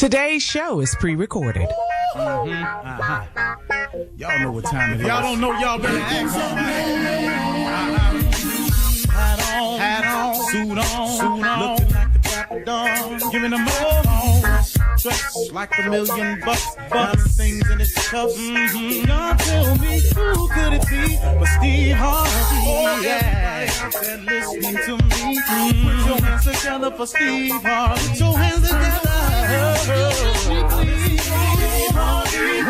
Today's show is pre-recorded. Y'all know what time it is. Y'all don't know, y'all better ask Hat on, suit on, looking like the Dapper Dawn, giving them all dressed like $1,000,000, diamond things in its cuffs. Y'all tell me who could it be but Steve Harvey? Oh yeah, and listening to me. Put your hands together for Steve Harvey. Put your hands together. Steve Harvey,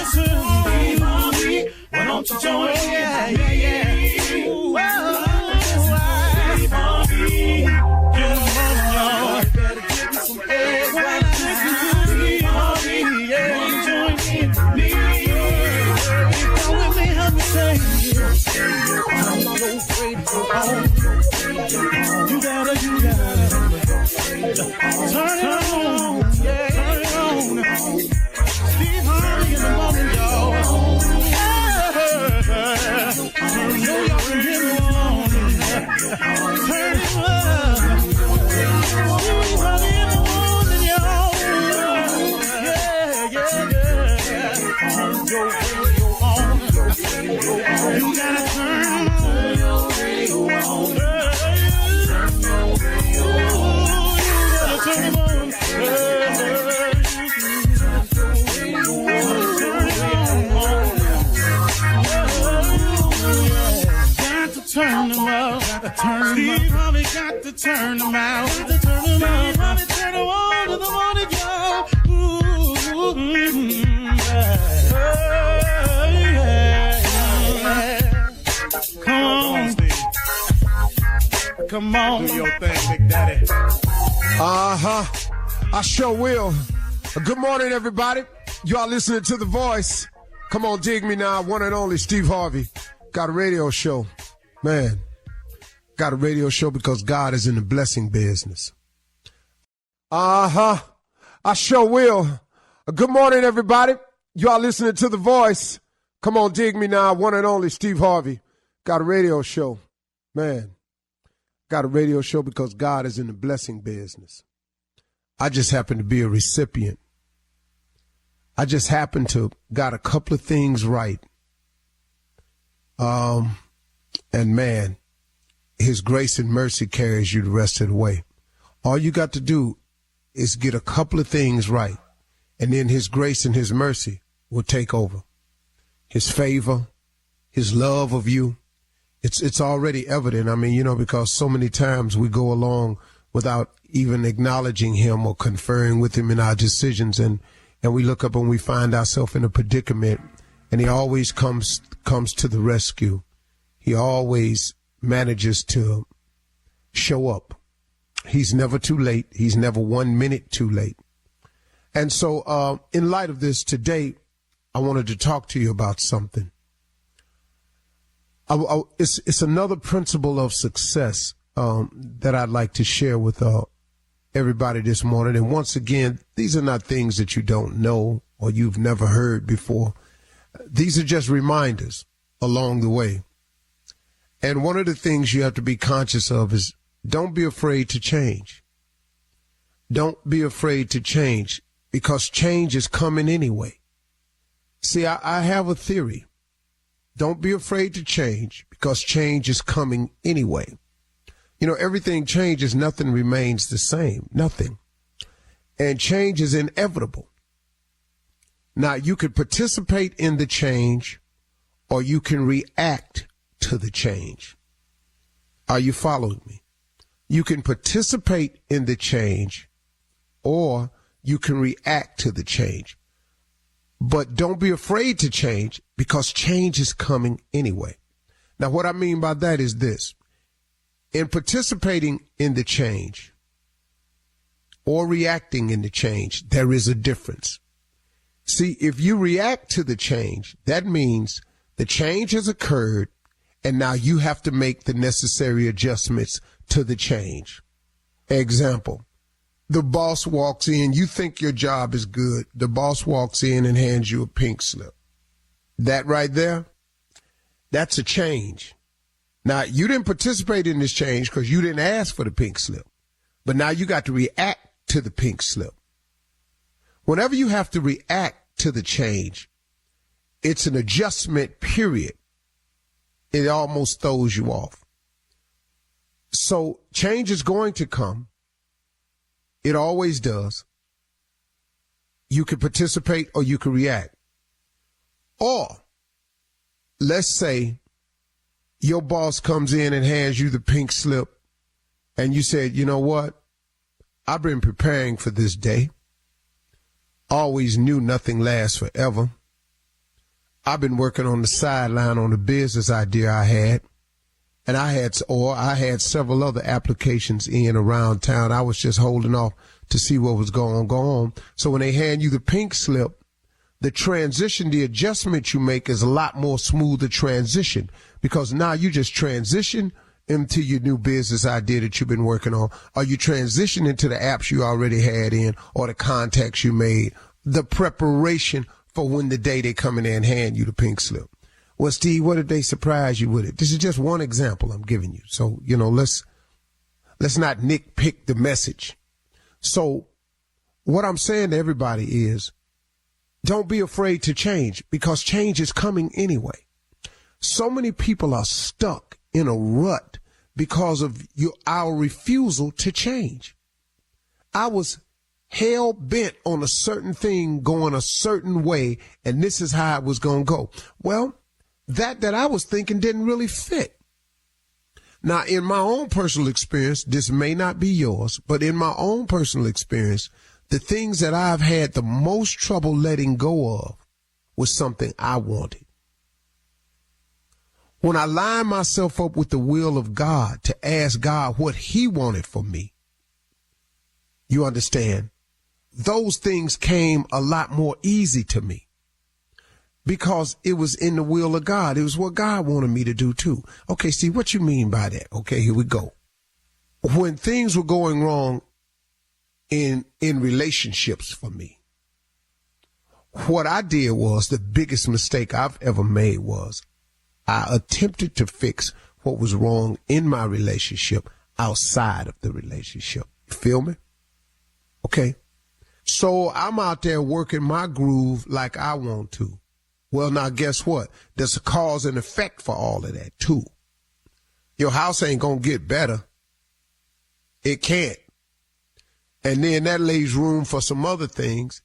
Steve Harvey, why don't you join? Yeah. Steve Harvey, get on, y'all. Better give me some eggs. Steve Harvey, yeah, join me. Come with me, help me say. I'm not afraid to go home. You gotta turn it on, yeah, turn it on. Steve Harvey in the morning, y'all. You know y'all can get it on. Turn it up. Steve Harvey in the morning, y'all. Yeah. Turn your radio on. You gotta turn your radio on. Turn them up, Steve Harvey got to turn them out. Steve Harvey turn them on to the morning, y'all. Come on, Steve. Come on. Do your thing, Big Daddy. I sure will. Good morning, everybody. Y'all listening to The Voice. Come on, dig me now. One and only Steve Harvey. Got a radio show. Man, got a radio show because God is in the blessing business. I sure will. Good morning, everybody. Y'all listening to The Voice. Come on, dig me now. One and only Steve Harvey. Got a radio show. Man, got a radio show because God is in the blessing business. I just happen to be a recipient. I just happen to got a couple of things right. And man, his grace and mercy carries you the rest of the way. All you got to do is get a couple of things right, and then his grace and his mercy will take over. His favor, his love of you, it's already evident. I mean, because so many times we go along without even acknowledging him or conferring with him in our decisions, and we look up and we find ourselves in a predicament, and he always comes to the rescue. He always manages to show up. He's never too late. He's never 1 minute too late. And so in light of this, today, I wanted to talk to you about something. It's another principle of success that I'd like to share with everybody this morning. And once again, these are not things that you don't know or you've never heard before. These are just reminders along the way. And one of the things you have to be conscious of is don't be afraid to change. Don't be afraid to change because change is coming anyway. See, I have a theory. Don't be afraid to change because change is coming anyway. Everything changes. Nothing remains the same. Nothing. And change is inevitable. Now, you could participate in the change or you can react to the change. Are you following me? You can participate in the change or you can react to the change. But don't be afraid to change because change is coming anyway. Now, what I mean by that is this. In participating in the change or reacting in the change, there is a difference. See, if you react to the change, that means the change has occurred and now you have to make the necessary adjustments to the change. Example, the boss walks in, you think your job is good. The boss walks in and hands you a pink slip. That right there, that's a change. Now, you didn't participate in this change because you didn't ask for the pink slip, But now you got to react to the pink slip. Whenever you have to react to the change, it's an adjustment period. It almost throws you off. So change is going to come. It always does. You can participate or you can react. Or let's say your boss comes in and hands you the pink slip and you said, you know what? I've been preparing for this day. Always knew nothing lasts forever. I've been working on the sideline on the business idea I had. And I had several other applications in around town. I was just holding off to see what was going on. So when they hand you the pink slip, the transition, the adjustment you make is a lot more smoother transition, because now you just transition into your new business idea that you've been working on, or you transition into the apps you already had in, or the contacts you made, the preparation for when the day they come in there and hand you the pink slip. Well, Steve, what did they surprise you with it? This is just one example I'm giving you. So, let's not nitpick the message. So what I'm saying to everybody is, don't be afraid to change, because change is coming anyway. So many people are stuck in a rut because of our refusal to change. I was hell bent on a certain thing going a certain way, and this is how it was going to go. Well, that I was thinking didn't really fit. Now, in my own personal experience, this may not be yours, but in my own personal experience, the things that I've had the most trouble letting go of was something I wanted. When I lined myself up with the will of God to ask God what he wanted for me, you understand, those things came a lot more easy to me, because it was in the will of God. It was what God wanted me to do too. Okay, see, what you mean by that? Okay, here we go. When things were going wrong in relationships for me, what I did was, the biggest mistake I've ever made was, I attempted to fix what was wrong in my relationship outside of the relationship. You feel me? Okay. So I'm out there working my groove like I want to. Well, now guess what? There's a cause and effect for all of that too. Your house ain't gonna get better. It can't. And then that leaves room for some other things.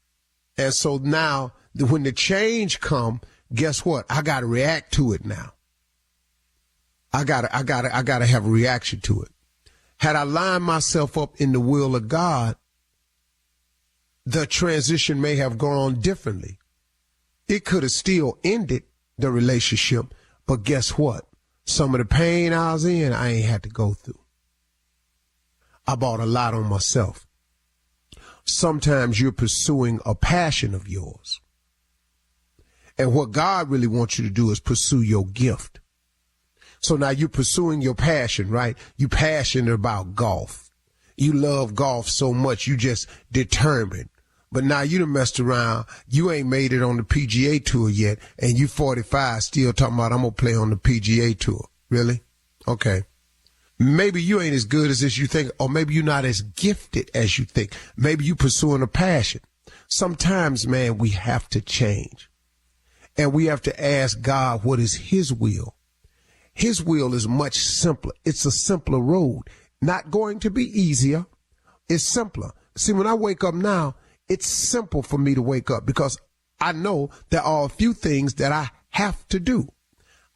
And so now when the change come, guess what? I got to react to it now. I got to have a reaction to it. Had I lined myself up in the will of God, the transition may have gone differently. It could have still ended the relationship, but guess what? Some of the pain I was in, I ain't had to go through. I bought a lot on myself. Sometimes you're pursuing a passion of yours. And what God really wants you to do is pursue your gift. So now you're pursuing your passion, right? You're passionate about golf. You love golf so much, you just determined. But now you done messed around. You ain't made it on the PGA Tour yet, and you 45 still talking about, I'm going to play on the PGA Tour. Really? Okay. Maybe you ain't as good as you think, or maybe you're not as gifted as you think. Maybe you pursuing a passion. Sometimes, man, we have to change. And we have to ask God what is his will. His will is much simpler. It's a simpler road. Not going to be easier. It's simpler. See, when I wake up now, it's simple for me to wake up, because I know there are a few things that I have to do.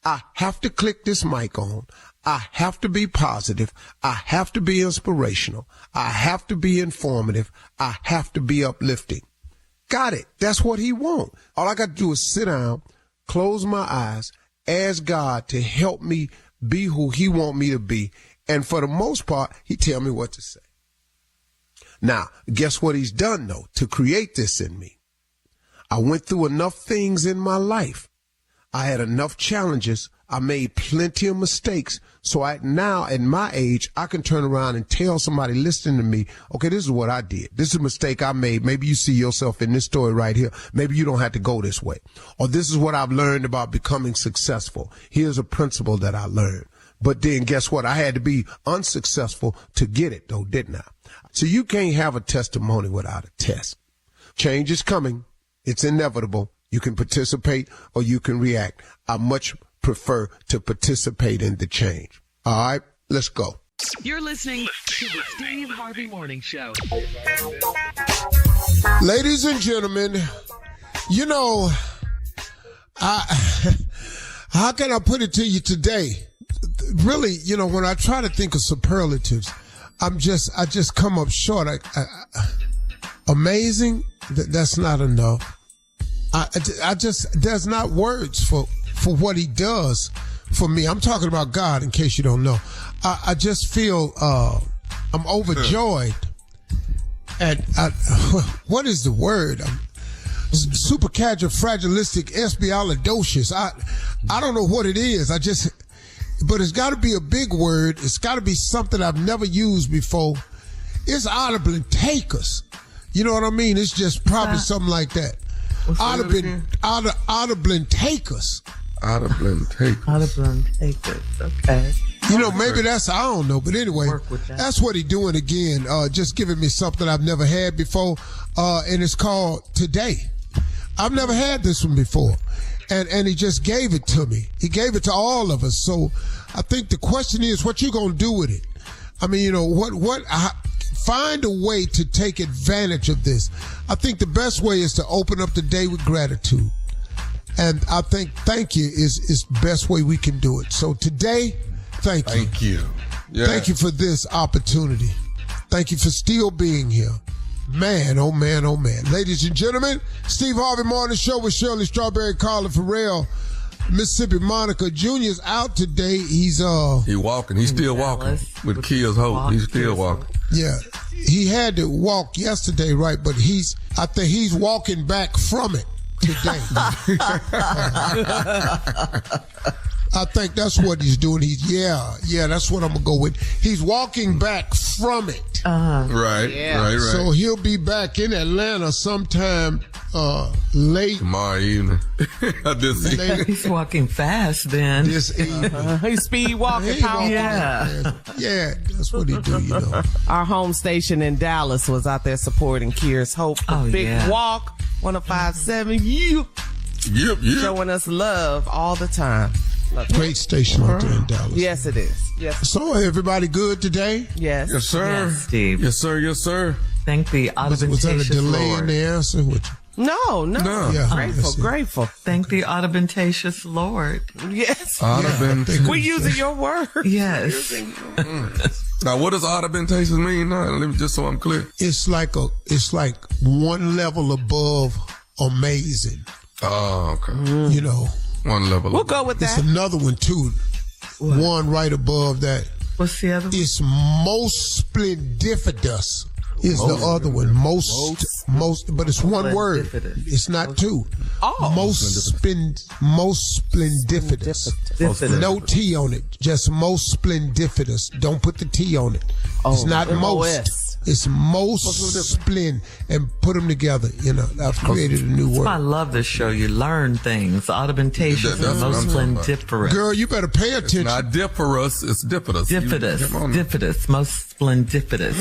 I have to click this mic on. I have to be positive. I have to be inspirational. I have to be informative. I have to be uplifting. Got it. That's what he wants. All I got to do is sit down, close my eyes, ask God to help me be who he want me to be. And for the most part, he tell me what to say. Now, guess what he's done, though, to create this in me? I went through enough things in my life. I had enough challenges. I made plenty of mistakes. So now at my age, I can turn around and tell somebody listening to me, okay, this is what I did. This is a mistake I made. Maybe you see yourself in this story right here. Maybe you don't have to go this way. Or this is what I've learned about becoming successful. Here's a principle that I learned. But then guess what? I had to be unsuccessful to get it, though, didn't I? So you can't have a testimony without a test. Change is coming. It's inevitable. You can participate or you can react. I much prefer to participate in the change. All right, let's go. You're listening to the Steve Harvey Morning Show. Ladies and gentlemen, you know, how can I put it to you today? Really, you know, when I try to think of superlatives, I just come up short. Amazing, that's not enough. There's not words for what he does for me. I'm talking about God, in case you don't know. I just feel I'm overjoyed. And what is the word? Supercalifragilisticexpialidocious. I don't know what it is. But it's got to be a big word. It's got to be something I've never used before. It's audiblentakers. You know what I mean? It's just probably something like that. Audiblentakers. Audiblentakers. Okay. You know, maybe that's, I don't know. But anyway, that's what he's doing again. Just giving me something I've never had before. And it's called Today. I've never had this one before. And he just gave it to me. He gave it to all of us. So I think the question is, what you going to do with it? I mean, you know, find a way to take advantage of this. I think the best way is to open up the day with gratitude. And I think thank you is the best way we can do it. So today, thank you. Thank you. Yeah. Thank you for this opportunity. Thank you for still being here. Man, oh man, oh man. Ladies and gentlemen, Steve Harvey Morning Show with Shirley Strawberry, Carla Farrell. Mississippi Monica Jr. is out today. He's walking. He's still walking with Kia's Hope. He's still walking. Yeah. He had to walk yesterday, right? But I think he's walking back from it today. I think that's what he's doing. That's what I'm going to go with. He's walking back from it. Right. So he'll be back in Atlanta sometime late. Tomorrow evening. He's walking fast then. This evening. He's speed walking. Yeah, that's what he do, you know. Our home station in Dallas was out there supporting Kia's Hope. Big walk, 105.7. Yep. Showing us love all the time. Great station out there in Dallas. Yes, it is. Yes. So everybody good today? Yes. Yes, sir. Yes, Steve. Yes, sir. Thank the audibentatious Was that a delay Lord. in the answer? No. Yeah, Grateful. Thank the audibentatious Lord. Yes. We're using your word. Yes. Now, what does audibentatious mean? Now, just so I'm clear. It's like one level above amazing. Oh, okay. You know. One level. We'll go with There's that. another one too. What? One right above that. What's the other one? It's most splendiferous. Is the other one most, but it's one word. It's not two. Oh. Most splendiferous. No T on it. Just most splendiferous. Don't put the T on it. It's not most. It's most splend, and put them together. You know, I've created a new word. I love this show. You learn things. Audibentatious and most splendiferous. Girl, you better pay attention. It's not diphorous, it's diffidus. Diffidus, most splendiferous.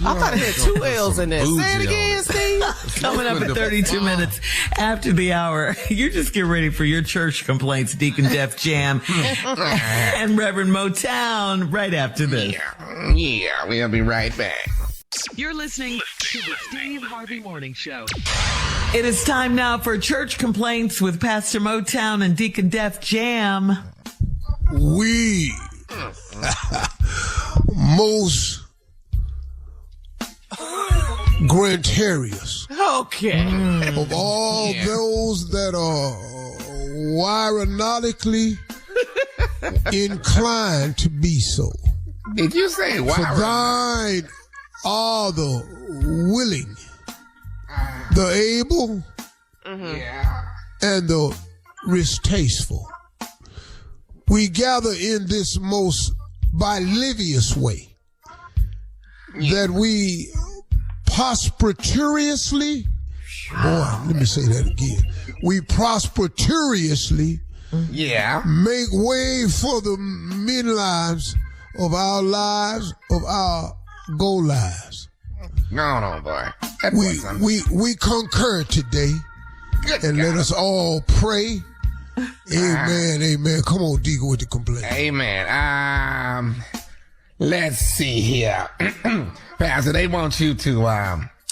I thought it had two L's in there. Say it again, Steve. Coming up at 32 minutes after the hour. You just get ready for your church complaints, Deacon Def Jam and Reverend Motown right after this. Yeah, we'll be right back. You're listening to the Steve Harvey Morning Show. It is time now for church complaints with Pastor Motown and Deacon Def Jam. We most grantorious of all those that are aeronautically inclined to be so. Did you say wow? For thine are the willing, the able, and the distasteful. We gather in this most bilivious way that we prosperously, boy, let me say that again. We prosperously Yeah. Make way for the midlives of our goal lives. Go on, boy. We concur today. Good and God. let us all pray. Amen, amen. Come on, Deacon, with the complaint. Amen. Let's see here. Pastor, they want you to,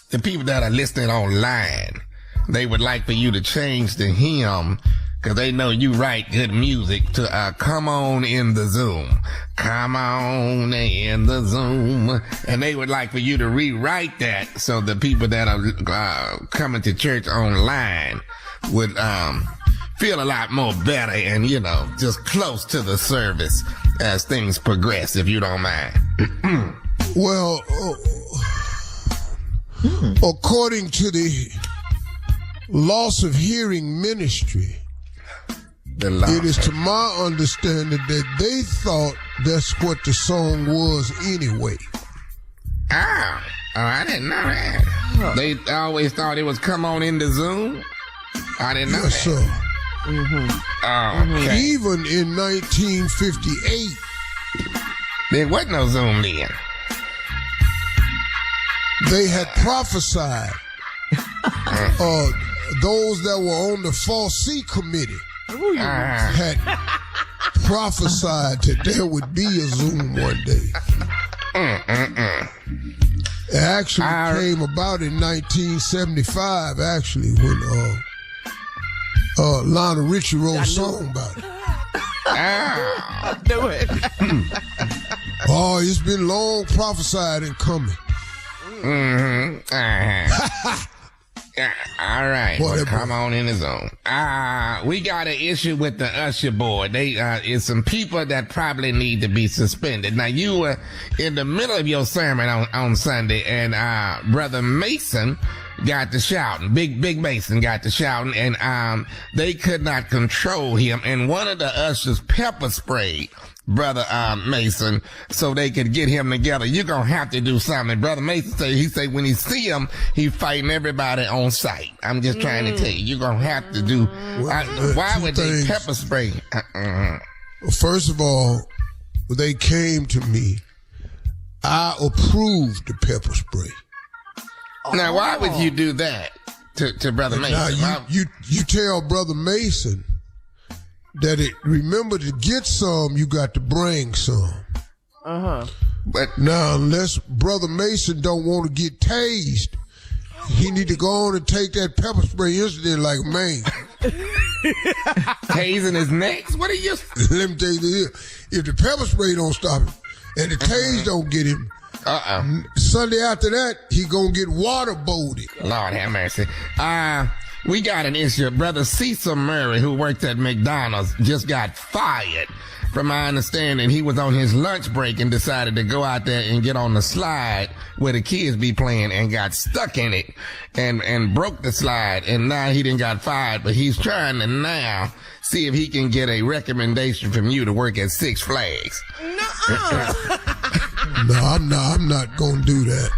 the people that are listening online, they would like for you to change the hymn, because they know you write good music, to Come On in the Zoom. Come on in the Zoom. And they would like for you to rewrite that so the people that are coming to church online would feel a lot more better and, just close to the service as things progress, if you don't mind. Well, according to the loss of hearing ministry, it is to my understanding that they thought that's what the song was anyway. Oh, I didn't know that. Huh. They always thought it was Come On in the Zoom? I didn't know that. Yes, sir. Mm-hmm. Oh, okay. Even in 1958, there wasn't no Zoom then. They had prophesied. Those that were on the 4C committee had prophesied that there would be a Zoom one day. It actually came about in 1975, actually, when Lionel Richie wrote a song about it. Do it. Oh, it's been long prophesied and coming. Mm-hmm. All right. Well, come on in the zone. We got an issue with the usher board. It's some people that probably need to be suspended. Now, you were in the middle of your sermon on Sunday, and Brother Mason got to shouting. Big Mason got to shouting, and they could not control him. And one of the ushers pepper sprayed Brother Mason so they could get him together. You're going to have to do something. Brother Mason said when he see him, he fighting everybody on sight. I'm just trying to tell you, you're going to have to do. Why would they pepper spray? First of all, when they came to me, I approved the pepper spray. Now, why would you do that to Brother Mason? Now, you tell Brother Mason that remember to get some, you got to bring some. But now, unless Brother Mason don't want to get tased, he need to go on and take that pepper spray incident like a man. Tasing his necks? What are you? Let me tell you this. If the pepper spray don't stop him and the tase don't get him, Sunday after that, he gonna get waterboarded. Lord have mercy. We got an issue. Brother Cecil Murray, who worked at McDonald's, just got fired. From my understanding, he was on his lunch break and decided to go out there and get on the slide where the kids be playing and got stuck in it and broke the slide. And now he done got fired, but he's trying to now see if he can get a recommendation from you to work at Six Flags. No, I'm not going to do that.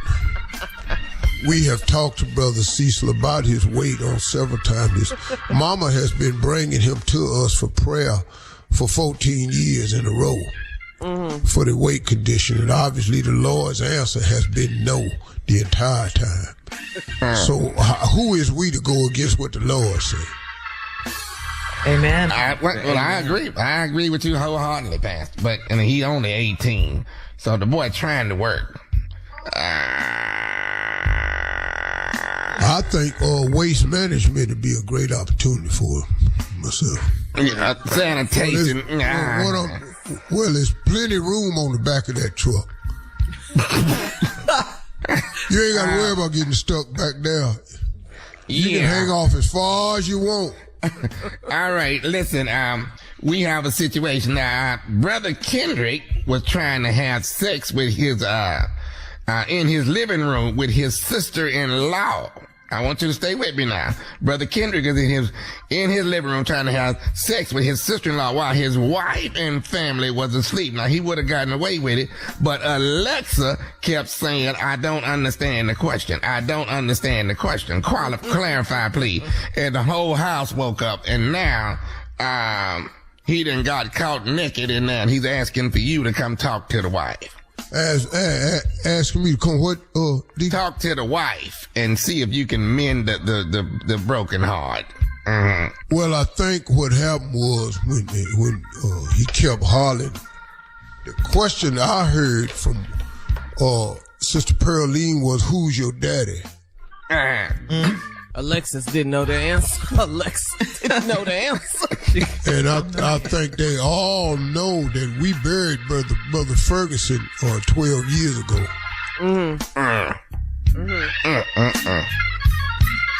We have talked to Brother Cecil about his weight on several times. His mama has been bringing him to us for prayer for 14 years in a row for the weight condition. And obviously the Lord's answer has been no the entire time. So who is we to go against what the Lord said? Amen. I agree. I agree with you wholeheartedly, Pastor. But he only 18. So the boy trying to work. I think waste management would be a great opportunity for myself. Yeah, sanitation. Well, there's plenty of room on the back of that truck. You ain't got to worry about getting stuck back there. You can hang off as far as you want. All right, listen, we have a situation now. Brother Kendrick was trying to have sex with his, in his living room with his sister-in-law. I want you to stay with me now. Brother Kendrick is in his living room trying to have sex with his sister-in-law while his wife and family was asleep. Now, he would have gotten away with it, but Alexa kept saying, I don't understand the question. I don't understand the question. Clarify, please. And the whole house woke up, and now he done got caught naked in there, and he's asking for you to come talk to the wife. Asking me to come what? Talk to the wife and see if you can mend the broken heart. Mm-hmm. Well, I think what happened was when he kept hollering. The question I heard from Sister Pearline was, "Who's your daddy?" Alexis didn't know the answer. And I think they all know that we buried Brother Ferguson 12 years ago.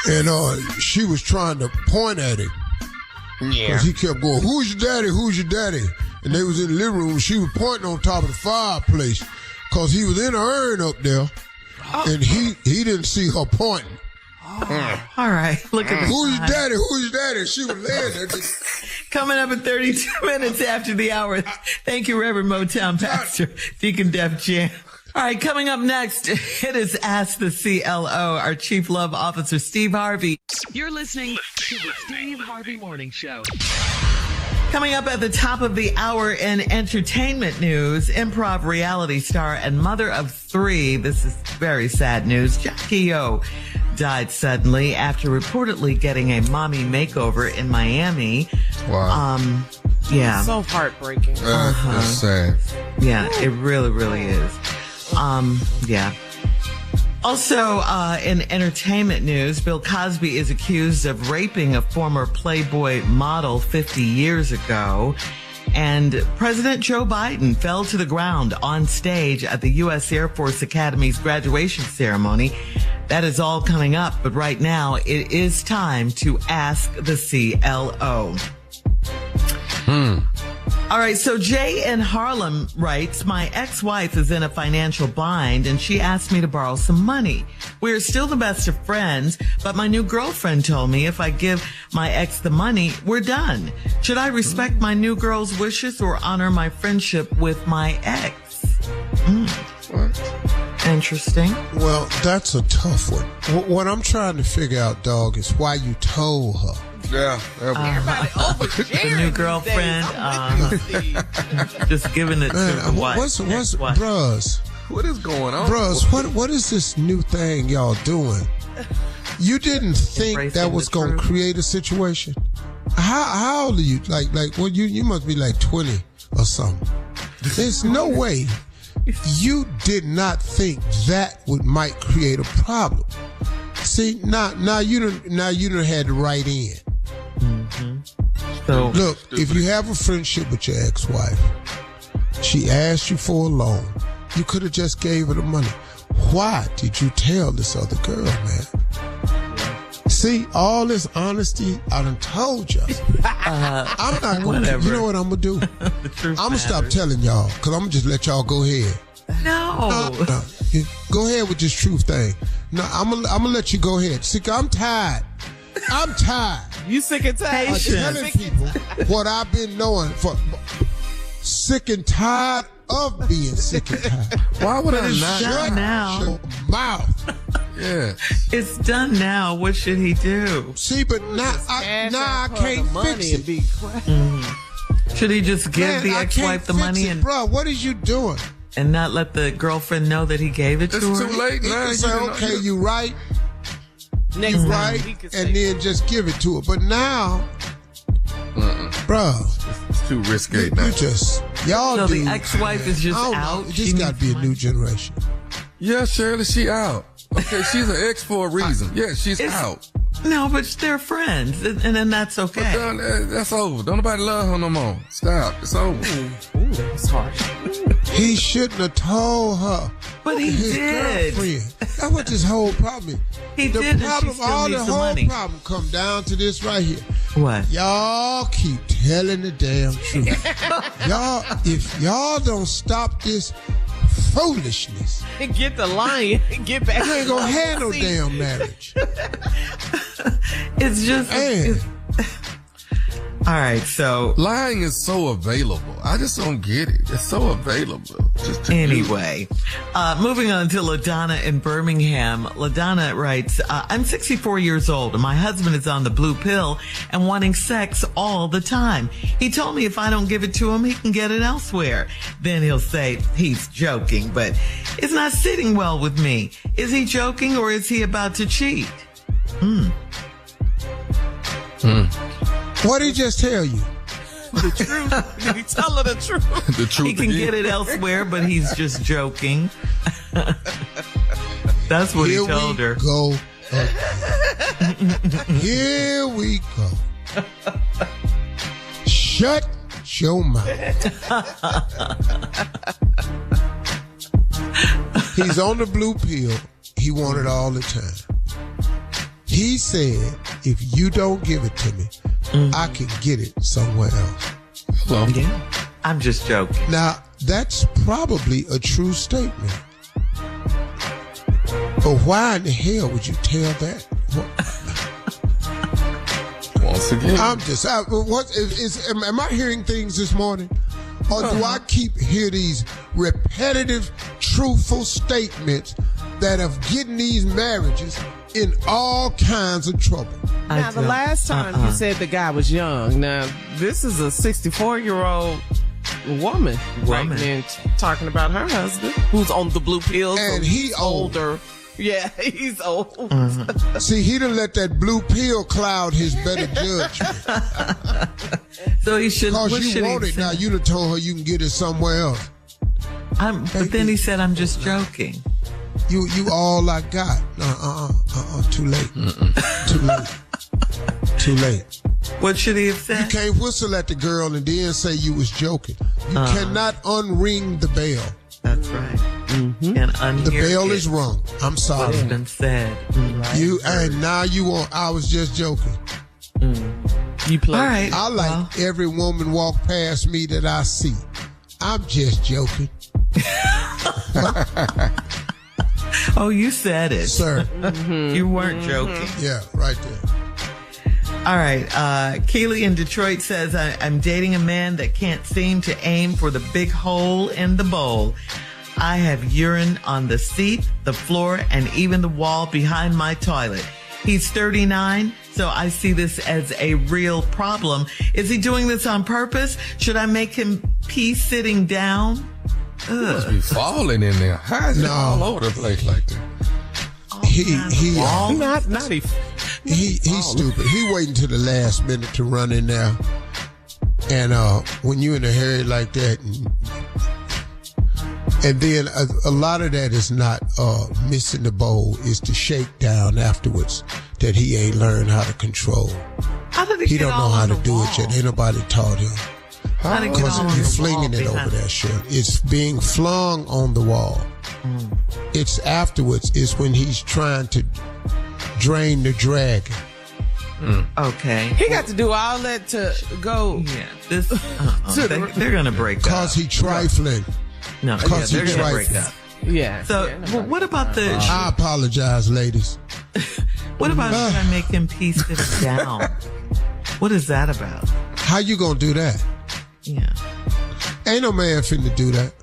And she was trying to point at him. Yeah. Because he kept going, "Who's your daddy? Who's your daddy?" And they was in the living room. She was pointing on top of the fireplace because he was in an urn up there. And he didn't see her pointing. All right, look at this. Who's your daddy? Who's your daddy? She was laying there. Coming up at 32 minutes after the hour. Thank you, Reverend Motown Pastor, Deacon Def Jam. All right, coming up next, it is Ask the CLO, our Chief Love Officer, Steve Harvey. You're listening to the Steve Harvey Morning Show. Coming up at the top of the hour in entertainment news, improv reality star and mother of 3. This is very sad news. Jackie O died suddenly after reportedly getting a mommy makeover in Miami. Wow. Yeah. So heartbreaking. That's sad. Yeah, it really, really is. Yeah. Also, in entertainment news, Bill Cosby is accused of raping a former Playboy model 50 years ago. And President Joe Biden fell to the ground on stage at the U.S. Air Force Academy's graduation ceremony. That is all coming up, but right now it is time to ask the CLO. All right, so Jay in Harlem writes, "My ex-wife is in a financial bind and she asked me to borrow some money. We're still the best of friends, but my new girlfriend told me if I give my ex the money, we're done. Should I respect my new girl's wishes or honor my friendship with my ex?" What? Interesting. Well, that's a tough one. What I'm trying to figure out, dog, is why you told her. Yeah. Everybody oversharing. The new girlfriend, just giving it to the wife. What's bruhs? What is going on? Bruhs, what is this new thing y'all doing? You didn't think Embracing that was the going to truth. create a situation? How old are you? Well, you must be like 20 or something. There's no way you did not think that might create a problem. See, now you done had the right in. So, Look, if you have a friendship with your ex-wife, she asked you for a loan, you could have just gave her the money. Why did you tell this other girl, man? See, all this honesty, I done told you. I'm not going to, you know what I'm going to do? I'm going to stop telling y'all, because I'm going to just let y'all go ahead. no. No. Go ahead with this truth thing. No, I'm gonna let you go ahead. See, I'm tired. You sick and tired. I'm telling people what I've been knowing for sick and tired of being sick and tired. Why would I it's not? done now. Shut your mouth. Yeah. It's done now. What should he do? See, but now I can't fix it. And be quiet. Should he just give Man, the I ex-wife can't the fix money it, bro, what is you doing? and not let the girlfriend know that he gave it It's to her? too late He now. can say, okay, you right, Next you time right, he can say, and then just give it to her. But now, bro, It's too risque now. you just, y'all So do. the ex-wife is just I don't know, out? it She just got to needs be a new generation. Yeah, Shirley, she out. Okay, she's an ex for a reason. Yeah, she's It's- out. No, but they're friends, and then that's But okay. that's over. Don't nobody love her no more. Stop. It's over. Ooh, that was harsh. He shouldn't have told her. But he His did. girlfriend. That's what this whole problem is. He The did, and she problem, still all needs the the whole money. problem come down to this right here. What? Y'all keep telling the damn truth. If y'all don't stop this foolishness, Get the lion. Get back. you ain't gonna have no damn marriage. It's just. Man. All right, so lying is so available. I just don't get it. It's so available. Anyway, moving on to LaDonna in Birmingham. LaDonna writes, I'm 64 years old and my husband is on the blue pill and wanting sex all the time. He told me if I don't give it to him, he can get it elsewhere. Then he'll say he's joking, but it's not sitting well with me. Is he joking or is he about to cheat? What did he just tell you? The truth. Did he tell her the truth? The truth. He can get it elsewhere, but he's just joking. That's what he told her. Go. Here we go. Shut your mouth. He's on the blue pill. He wanted all the time. He said, if you don't give it to me, I can get it somewhere else. Hello. Yeah. I'm just joking. Now, that's probably a true statement. But why in the hell would you tell that? Once again. Am I hearing things this morning? Or do I keep hear these repetitive, truthful statements that have getting these marriages in all kinds of trouble? Now, the last time you said the guy was young. Now, this is a 64-year-old woman right now talking about her husband who's on the blue pills. And he older. Yeah, he's old. See, he done let that blue pill cloud his better judgment. So he should. Because you want it now. You done told her you can get it somewhere else. But then he said, I'm just joking. You all I got. Too late. Too late. Too late. What should he have said? You can't whistle at the girl and then say you was joking. You cannot unring the bell. That's right. And the bell is rung. I'm sorry. What's been said. And now you want. I was just joking. You play. All right. I like every woman walk past me that I see. I'm just joking. Oh, you said it, sir. You weren't joking. Yeah, right there. All right. Keely in Detroit says, I'm dating a man that can't seem to aim for the big hole in the bowl. I have urine on the seat, the floor, and even the wall behind my toilet. He's 39, so I see this as a real problem. Is he doing this on purpose? Should I make him pee sitting down? He must be falling in there. How is it all over the place like that? He's stupid. He waiting till the last minute to run in there. And when you in a hurry like that, and then a lot of that is not missing the bowl, is the shakedown afterwards that he ain't learned how to control. How did he don't know how to do it yet. Ain't nobody taught him. Because you're flinging it over that shit. It's being flung on the wall. It's afterwards. It's when he's trying to drain the dragon. Okay. He got to do all that to go. Yeah. This. They're gonna break up. Because he trifling. No. Because they're he gonna break trifling. up. Yeah. So, what about the? I apologize, ladies. What about should I make him pee sit down? What is that about? How you gonna do that? Yeah. Ain't no man finna do that.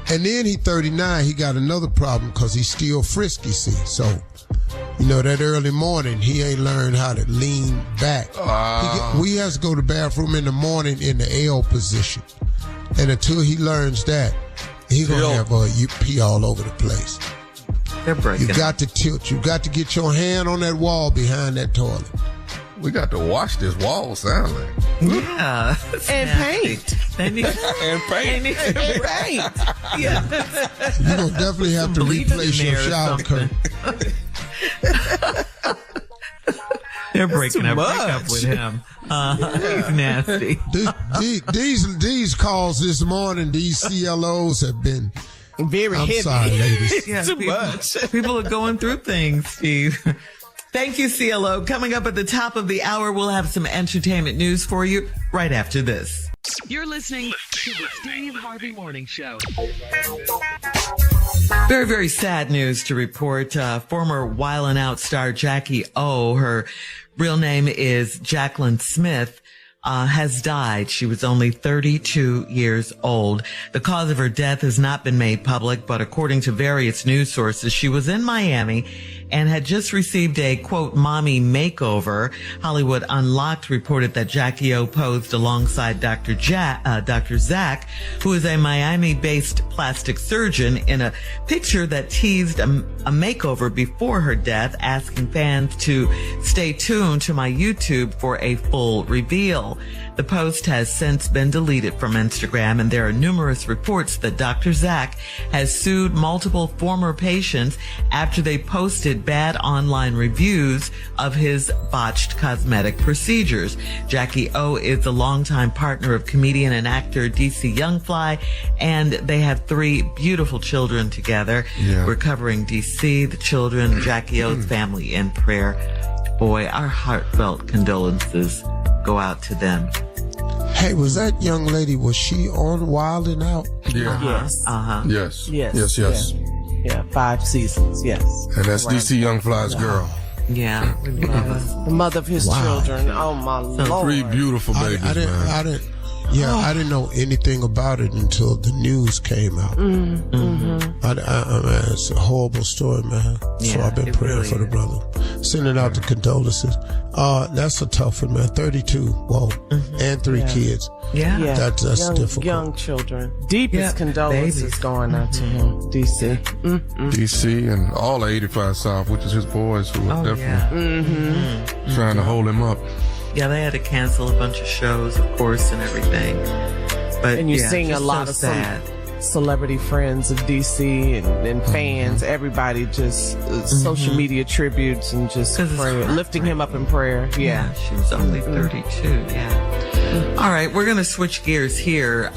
And then he 39, he got another problem because he's still frisky, see. So, that early morning, he ain't learned how to lean back. We has to go to the bathroom in the morning in the L position. And until he learns that, he gonna have you pee all over the place. They're breaking. You got to tilt. You got to get your hand on that wall behind that toilet. We got to wash this wall, sound like. Yeah. And paint. They need, and paint. And paint. Yeah. You're going to definitely have to replace your shower curtain. They're breaking up. Break up with him. He's nasty. These calls this morning, these CLOs have been very heavy. I'm sorry, ladies. Yeah, Too much. People are going through things, Steve. Thank you, CLO. Coming up at the top of the hour, we'll have some entertainment news for you right after this. You're listening to the Steve Harvey Morning Show. Very, very sad news to report. Former Wild 'N Out star Jackie O, her real name is Jacqueline Smith, has died. She was only 32 years old. The cause of her death has not been made public, but according to various news sources, she was in Miami and had just received a, quote, mommy makeover. Hollywood Unlocked reported that Jackie O posed alongside Dr. Zach, who is a Miami-based plastic surgeon, in a picture that teased a makeover before her death, asking fans to stay tuned to my YouTube for a full reveal. The post has since been deleted from Instagram, and there are numerous reports that Dr. Zach has sued multiple former patients after they posted bad online reviews of his botched cosmetic procedures. Jackie O is a longtime partner of comedian and actor DC Youngfly, and they have 3 beautiful children together. Yeah. We're covering DC, the children, Jackie O's family in prayer. Boy, our heartfelt condolences go out to them. Hey, was that young lady, was she on Wild 'N Out? Yeah. Yes. Yes. Yes. Yes. Yeah, 5 seasons. Yes. And that's DC Youngfly's girl. Yeah. The mother of his children. Oh my Lord. 3 beautiful babies, I didn't know anything about it until the news came out. It's a horrible story, man. So Yeah, I've been praying really for the brother. Sending out the condolences. That's a tough one, man. 32, whoa, and 3 kids. Yeah. That's difficult. Young children. Deepest Yeah, condolences babies. going out to him, DC. DC and all of 85 South, which is his boys who are definitely trying to hold him up. Yeah, they had to cancel a bunch of shows, of course, and everything. But And you're yeah, seeing a just lot so of sad. celebrity friends of DC and fans, everybody just social media tributes and just 'Cause it's prayer, hard, lifting him up in prayer. Yeah. She was only 32. Yeah. All right, we're going to switch gears here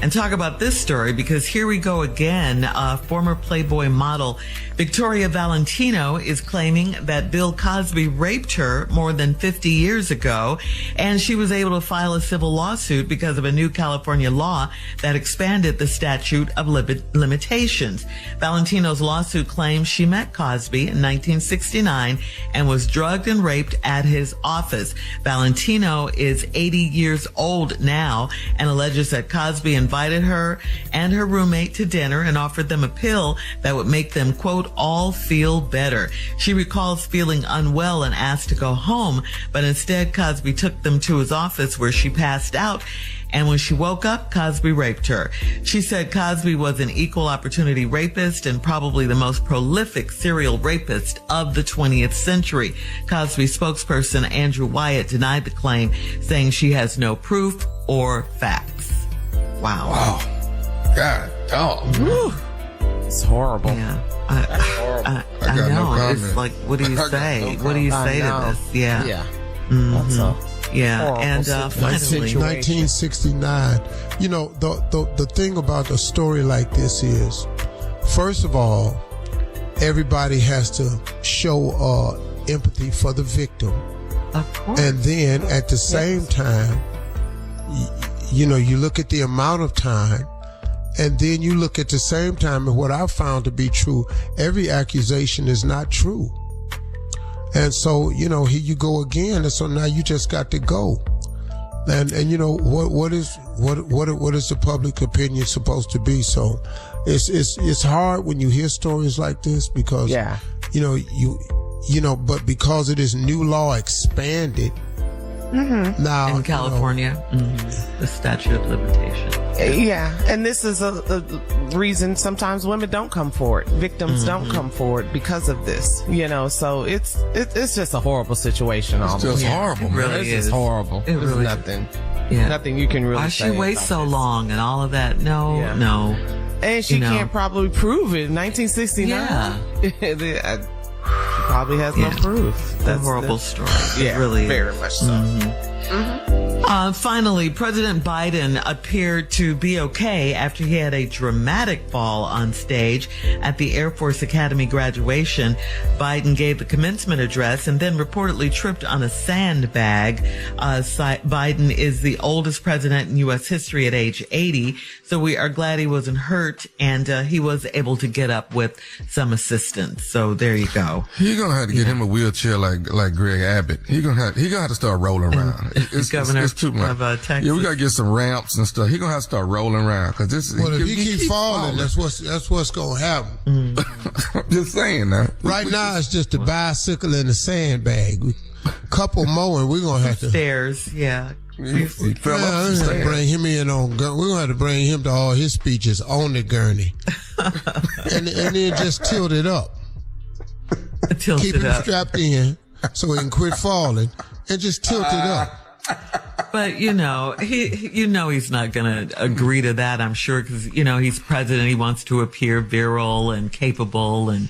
and talk about this story, because here we go again. Former Playboy model Victoria Valentino is claiming that Bill Cosby raped her more than 50 years ago, and she was able to file a civil lawsuit because of a new California law that expanded the statute of limitations. Valentino's lawsuit claims she met Cosby in 1969 and was drugged and raped at his office. Valentino is 80 years old now and alleges that Cosby invited her and her roommate to dinner and offered them a pill that would make them, quote, all feel better. She recalls feeling unwell and asked to go home, but instead Cosby took them to his office where she passed out. And when she woke up, Cosby raped her. She said Cosby was an equal opportunity rapist and probably the most prolific serial rapist of the 20th century. Cosby spokesperson Andrew Wyatt denied the claim, saying she has no proof or facts. Wow. God, dog. It's horrible. Yeah. I got know. no comment. It's like, what do you I got say? no What do you I say know. to this? Yeah. Yeah. Mhm. That's a Yeah. horrible And situation. finally, 1969. You know, the thing about a story like this is, first of all, everybody has to show empathy for the victim. of course. And then at the same time, you know, you look at the amount of time, and then you look at the same time, and what I've found to be true, every accusation is not true. And so, you know, here you go again, and so now you just got to go. And you know, what is the public opinion supposed to be? So it's hard when you hear stories like this, because you know, but because it is new law expanded now in California, the statute of limitations. Yeah, and this is a reason sometimes women don't come forward. Victims don't come forward because of this, you know, so it's just a horrible situation. It's just horrible, It man. really It's is. just horrible. It There's really nothing. Yeah. Nothing you can really Why say she wait about so this. long and all of that? No, Yeah. no. And she You know. can't probably prove it. 1969. She probably has no Yeah. proof. That's a horrible story. Yeah, It really very is. much so. Finally, President Biden appeared to be okay after he had a dramatic fall on stage at the Air Force Academy graduation. Biden gave the commencement address and then reportedly tripped on a sandbag. Biden is the oldest president in U.S. history at age 80, so we are glad he wasn't hurt, and he was able to get up with some assistance. So there you go. You're gonna have to get him a wheelchair like Greg Abbott. He's gonna have to start rolling around. It's too much. Texas. Yeah, we gotta get some ramps and stuff. He's gonna have to start rolling around because this. Well, if he keep falling, that's what's gonna happen. I'm just saying now. Right now, it's just a bicycle and a sandbag. Couple more, and we're gonna have to stairs. Yeah. He fell off the stairs. Bring him in on. We're gonna have to bring him to all his speeches on the gurney, and then just tilt it up. Keep him strapped in so he can quit falling, and just tilt it up. But he's not going to agree to that, I'm sure, because he's president. He wants to appear virile and capable, and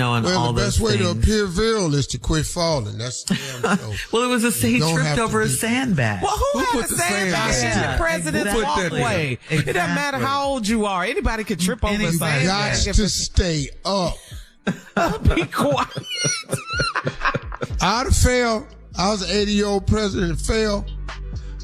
all the best those way things. to appear virile is to quit falling. That's damn so. Well, he tripped over a sandbag. Well, who had put a the sandbag? sandbag? The president's Exactly. walkway. It doesn't matter how old you are. Anybody can trip over a sandbag. Got to stay up. Be quiet. I'd have failed. I was an 80-year-old president and failed.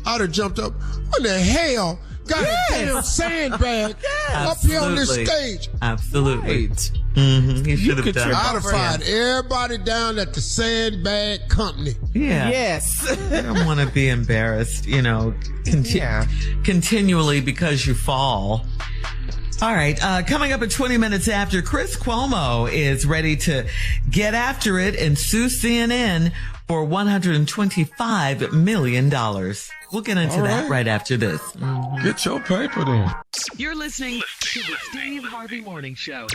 I'd have jumped up. What the hell? Got a damn sandbag up here on this stage. Absolutely. Right. Mm-hmm. He should have done it. I'd have fired everybody down at the sandbag company. Yeah. Yes. I don't want to be embarrassed, continually because you fall. All right. Coming up at 20 minutes after, Chris Cuomo is ready to get after it and sue CNN for $125 million. We'll get into that right after this. Mm-hmm. Get your paper then. You're listening to the Steve Harvey Morning Show.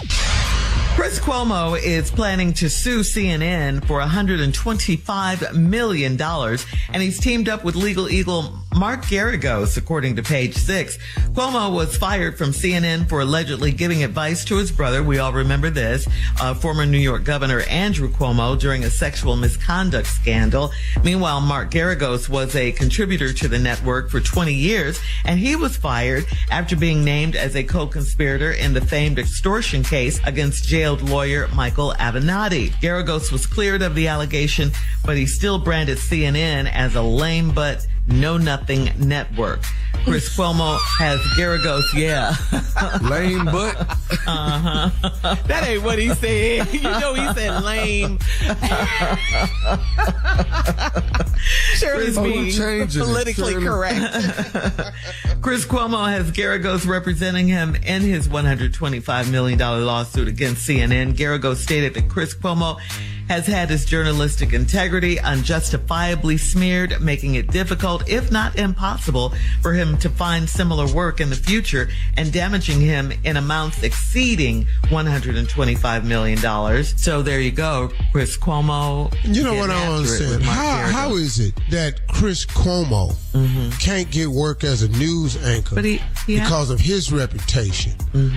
Chris Cuomo is planning to sue CNN for $125 million, and he's teamed up with legal eagle Mark Garagos, according to Page 6. Cuomo was fired from CNN for allegedly giving advice to his brother, we all remember this, former New York Governor Andrew Cuomo, during a sexual misconduct scandal. Meanwhile, Mark Garagos was a contributor to the network for 20 years, and he was fired after being named as a co-conspirator in the famed extortion case against jailed lawyer Michael Avenatti. Garagos was cleared of the allegation, but he still branded CNN as a lame but know-nothing network. Chris Cuomo has Garagos, lame butt. That ain't what he said. He said lame. Shirley's being politically correct. Chris Cuomo has Garagos representing him in his $125 million lawsuit against CNN. Garagos stated that Chris Cuomo has had his journalistic integrity unjustifiably smeared, making it difficult, if not impossible, for him to find similar work in the future, and damaging him in amounts exceeding $125 million. So there you go, Chris Cuomo. You know what I understand? How is it that Chris Cuomo can't get work as a news anchor because of his reputation,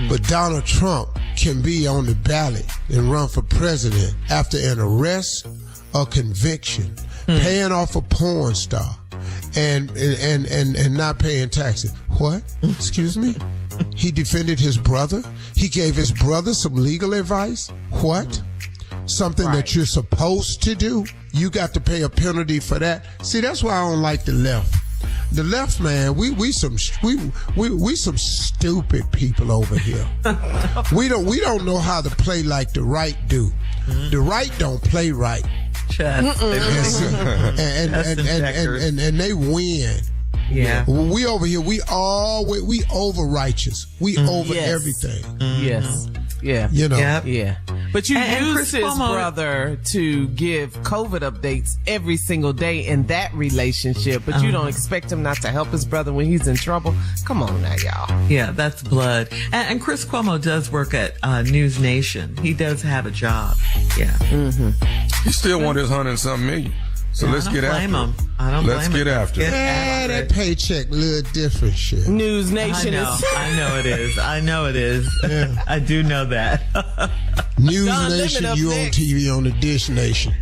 but Donald Trump can be on the ballot and run for president after an arrest or conviction, paying off a porn star, and not paying taxes? What? Excuse me? He defended his brother? He gave his brother some legal advice? What? Something that you're supposed to do? You got to pay a penalty for that? See, that's why I don't like the left. The left, man, we some stupid people over here. We don't know how to play like the right do. The right don't play right. And they win. Yeah. We over here, we over righteous. We over everything. Yes. Yeah. Yeah. But you used his brother to give COVID updates every single day in that relationship, but you don't expect him not to help his brother when he's in trouble. Come on now, y'all. Yeah, that's blood. And Chris Cuomo does work at News Nation. He does have a job. Yeah. He still want his $100-something million. So let's get after it. I don't blame him. Let's get after it. That paycheck a little different shit. News Nation I know it is. Yeah. I do know that. News Nation, you on TV on the Dish Nation.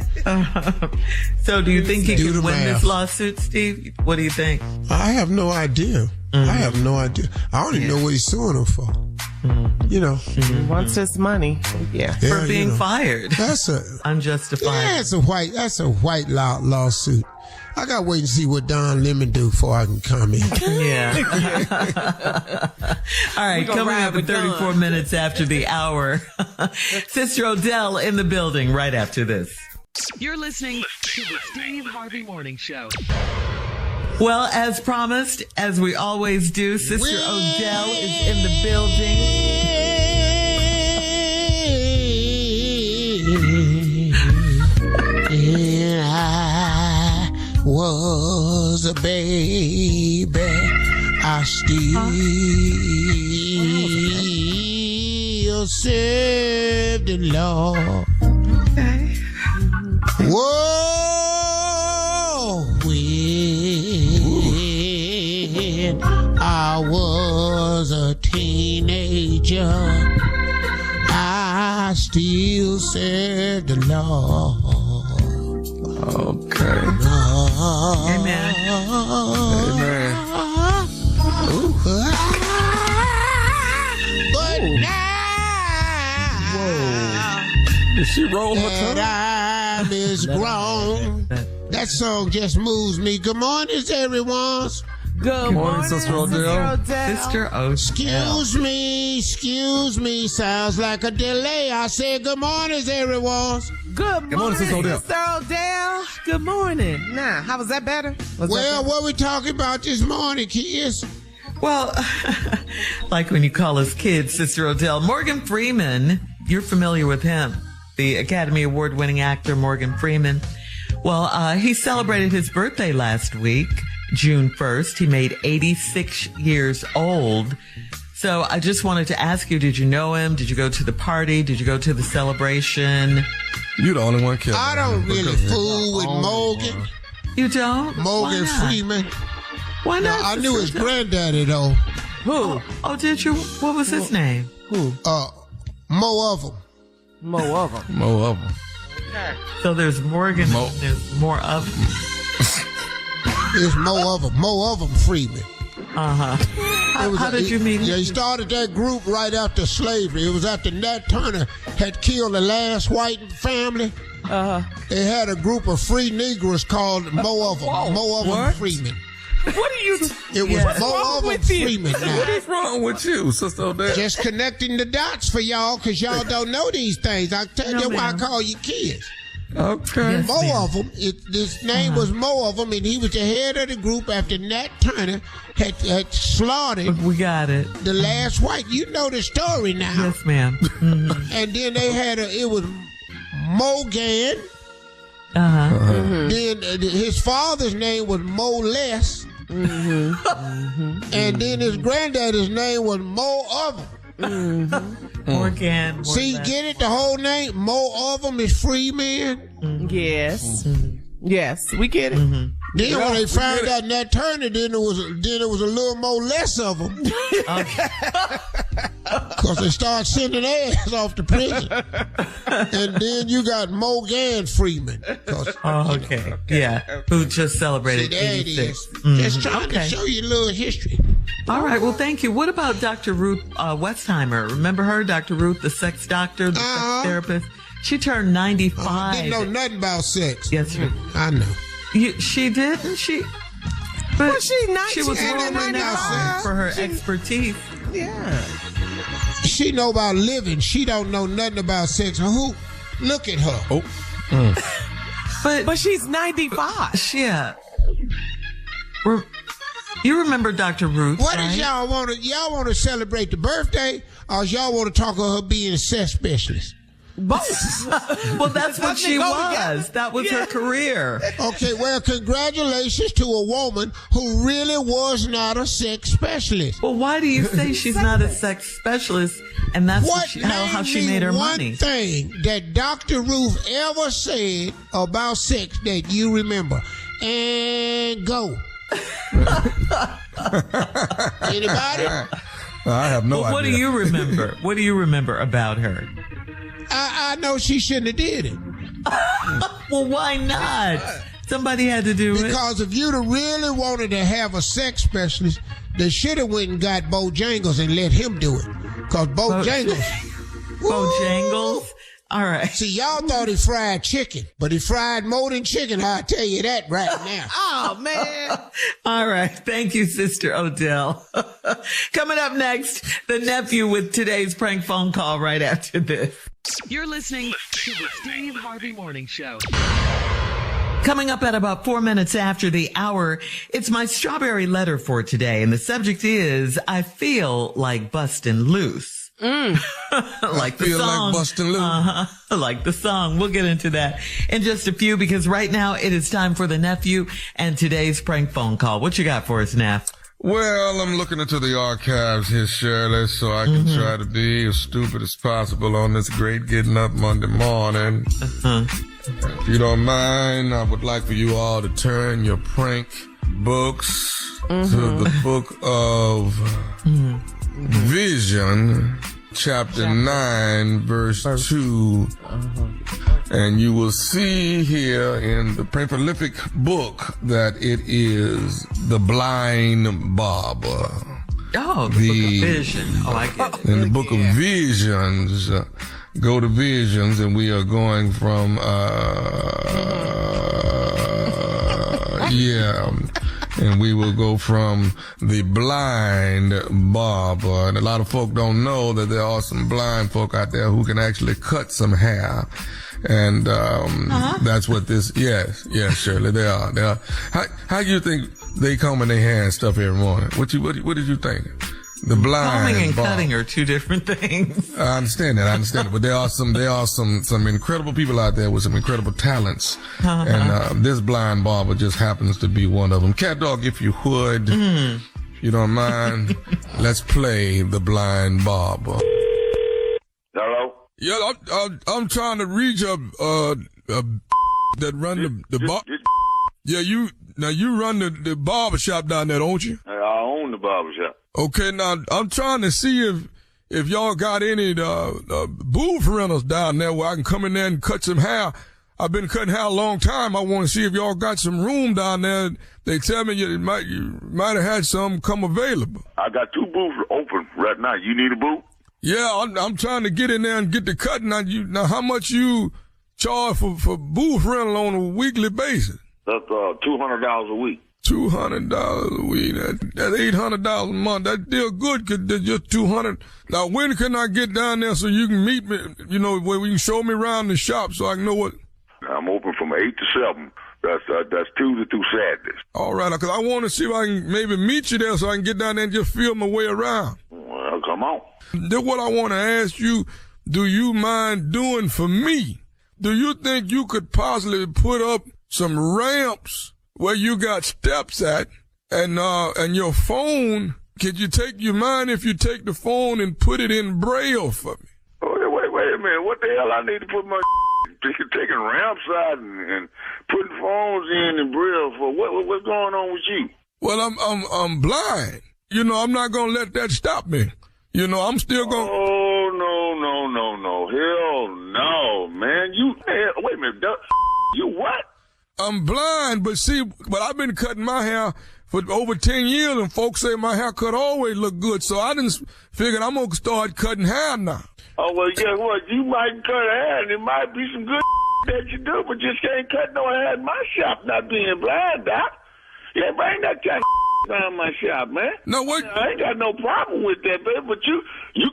So do you think he could win this lawsuit, Steve? What do you think? I have no idea. I have no idea. I don't even know what he's suing him for. You know. He wants his money. For being fired. That's unjustified. Yeah, that's a white lawsuit. I got to wait and see what Don Lemon do before I can comment. Yeah. All right, coming up in 34 minutes after the hour. Sister Odell in the building right after this. You're listening to the Steve Harvey Morning Show. Well, as promised, as we always do, Sister Odell is in the building. I was a baby, I still serve the Lord. Okay. Whoa, when I was a teenager, I still serve the Lord. Okay. Amen. Amen. But now, Did she roll her tongue? time is grown. That song just moves me. Good morning, everyone. Good morning, Sister Odell. Sister Odell. Excuse me. Sounds like a delay. I said good morning, everyone. Good morning, Sister Odell. Sister Odell. Good morning. Now, how was that better? What we talking about this morning, kids? Well, like when you call us kids, Sister Odell. Morgan Freeman, you're familiar with him. The Academy Award-winning actor Morgan Freeman. Well, he celebrated his birthday last week, June 1st. He made 86 years old. So I just wanted to ask you, did you know him? Did you go to the party? Did you go to the celebration? You the only one killed. I don't really fool with Morgan. You don't? Morgan Freeman. Why not? I knew his granddaddy, though. Who? Oh, did you? What was his name? Who? Mo of them. Mo of them. Mo of them. So there's Morgan. There's more of them. It's Mo of them. Mo of them Freeman. Uh-huh. How did you meet him? Yeah, he started that group right after slavery. It was after Nat Turner had killed the last white family. They had a group of free Negroes called Mo of them. Mo of them Freeman. What are you? It was Mo of them Freeman. What is wrong with you, Sister Odell? Just connecting the dots for y'all, because y'all don't know these things. I tell you why I call you kids. Okay. Mo of them. His name was Mo of them, and he was the head of the group after Nat Turner had slaughtered. We got it. The last white. You know the story now. Yes, ma'am. Mm-hmm. And then they had it was Mogan. Then his father's name was Mo Less. And then his granddaddy's name was Mo of them. Morgan. See, get it? The whole name? Mo of them is Freeman. Yes. Yes, we get it. Then when they found out Nat Turner, then it was a little more less of them. Because they started sending ass off to prison. And then you got Morgan Freeman. Okay. Yeah. Who just celebrated 86. Just trying to show you a little history. All right. Well, thank you. What about Dr. Ruth Westheimer? Remember her? Dr. Ruth, the sex doctor, the sex therapist? She turned 95. Didn't know nothing about sex. Yes, I know. She didn't? But she was world-renowned for her expertise. Yeah. She know about living. She don't know nothing about sex. Who? Look at her. But she's 95. Yeah. You remember Dr. Ruth? What is y'all want to? Y'all want to celebrate the birthday, or y'all want to talk of her being a sex specialist? Both. Well, that's what she was. That was her career. Okay, well, congratulations to a woman who really was not a sex specialist. Well, why do you say she's not a sex specialist? And that's how she made her money. One thing that Dr. Ruth ever said about sex that you remember. And go. Anybody? I have no idea. What do you remember? What do you remember about her? I know she shouldn't have did it. Well, why not? Somebody had to do it. Because if you'd have really wanted to have a sex specialist, they should have went and got Bojangles and let him do it. Because Bojangles. Bojangles? All right. See, y'all thought he fried chicken, but he fried more than chicken. I'll tell you that right now. Oh, man. All right. Thank you, Sister Odell. Coming up next, the nephew with today's prank phone call right after this. You're listening to the Steve Harvey Morning Show. Coming up at about 4 minutes after the hour, it's my strawberry letter for today. And the subject is, I feel like busting loose. Like the song. Like busting loose. Like the song. We'll get into that in just a few, because right now it is time for the nephew and today's prank phone call. What you got for us, Neff? Well, I'm looking into the archives here, Shirley, so I can try to be as stupid as possible on this great getting up Monday morning. If you don't mind, I would like for you all to turn your prank books to the book of Vision, chapter 9, verse 2. And you will see here in the prolific book that it is the blind barber. Oh, the book of Vision. Oh, I get it. In the book of Visions, go to Visions, and we are going from, and we will go from the blind barber. And a lot of folk don't know that there are some blind folk out there who can actually cut some hair. And that's what this, yes, Shirley, they are. How do you think they comb in their hair and stuff every morning? What did you think? The blind combing and barber. cutting are two different things. I understand that. But there are some incredible people out there with some incredible talents. And this blind barber just happens to be one of them. Cat Dog, if you would, if you don't mind, let's play the blind barber. Hello? Yeah, I'm trying to reach that run the bar. Yeah, you run the barber shop down there, don't you? I own the barber shop. Okay, now I'm trying to see if y'all got any booth rentals down there where I can come in there and cut some hair. I've been cutting hair a long time. I want to see if y'all got some room down there. They tell me you might have had some come available. I got 2 booths open right now. You need a booth? Yeah, I'm trying to get in there and get the cut. Now how much you charge for booth rental on a weekly basis? That's $200 a week. $200 a week. That's $800 a month. That's still good, 'cause there's just $200. Now, when can I get down there so you can meet me, where we can show me around the shop so I can know what? I'm open from 8 to 7. That's Tuesday through Saturdays. All right, because I want to see if I can maybe meet you there so I can get down there and just feel my way around. Well, come on. Then what I want to ask you, do you mind doing for me? Do you think you could possibly put up some ramps where you got steps at, and your phone? Could you mind if you take the phone and put it in Braille for me? Oh, wait a minute. What the hell I need to put my taking ramps out and putting phones in Braille for? What's going on with you? Well, I'm blind. I'm not gonna let that stop me. I'm still gonna. Oh, no. Hell no, man. Wait a minute. You what? I'm blind, but I've been cutting my hair for over 10 years, and folks say my haircut always look good, so I didn't figure I'm going to start cutting hair now. Oh, well, guess what? You might cut hair, and it might be some good that you do, but just can't cut no hair in my shop, not being blind, Doc. Yeah, bring that kind of around my shop, man. No, what? I ain't got no problem with that, baby, but you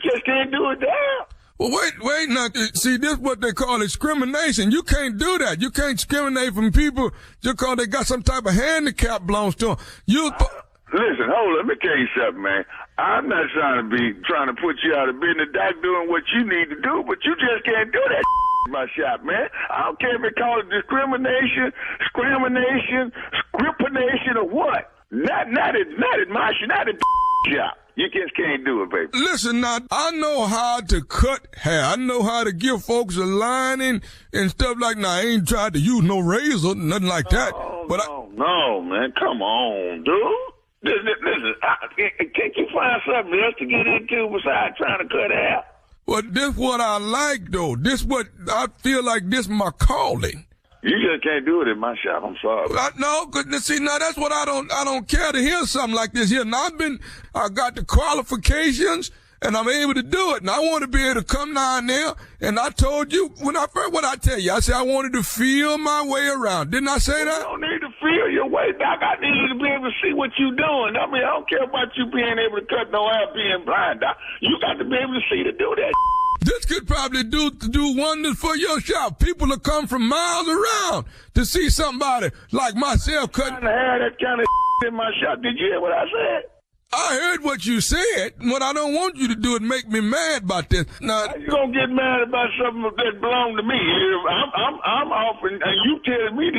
just can't do it there. Well, wait, now, see, this is what they call discrimination. You can't do that. You can't discriminate from people just because they got some type of handicap belongs to them. Listen, hold on, let me tell you something, man. I'm not trying to put you out of business, Doc, doing what you need to do, but you just can't do that in my shop, man. I don't care if it calls discrimination, or what. Not at my shop, not at shop. You just can't do it, baby. Listen, now, I know how to cut hair. I know how to give folks a lining and stuff like that. Now, I ain't tried to use no razor, nothing like that. No, man. Come on, dude. Listen, can't you find something else to get into besides trying to cut hair? Well, this what I like, though. This what I feel like this my calling. You just can't do it in my shop. I'm sorry. No, see, now that's what I don't care to hear something like this here. Now I got the qualifications and I'm able to do it. And I want to be able to come down there. And I told you what I tell you? I said I wanted to feel my way around. Didn't I say that? You don't need to feel your way, Doc. I need you to be able to see what you're doing. I mean, I don't care about you being able to cut no hair being blind, Doc. You got to be able to see to do that. This could probably do wonders for your shop. People will come from miles around to see somebody like myself cutting. I'm trying to have that kind of in my shop. Did you hear what I said? I heard what you said. What I don't want you to do is make me mad about this. Now, how you gonna get mad about something that belong to me? I'm offering, and you telling me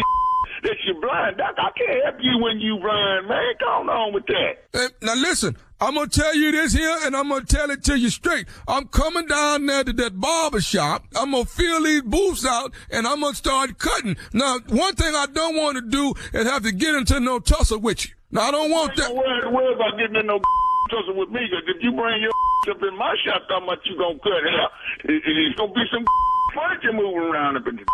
that you're blind. Doc, I can't help you when you blind, man. Come on with that. Now listen, I'm going to tell you this here, and I'm going to tell it to you straight. I'm coming down there to that barber shop. I'm going to fill these booths out, and I'm going to start cutting. Now, one thing I don't want to do is have to get into no tussle with you. Now, I don't want that. Don't worry about getting in no tussle with me, because if you bring your up in my shop talking about you going to cut hair, it's going to be some furniture moving around up in the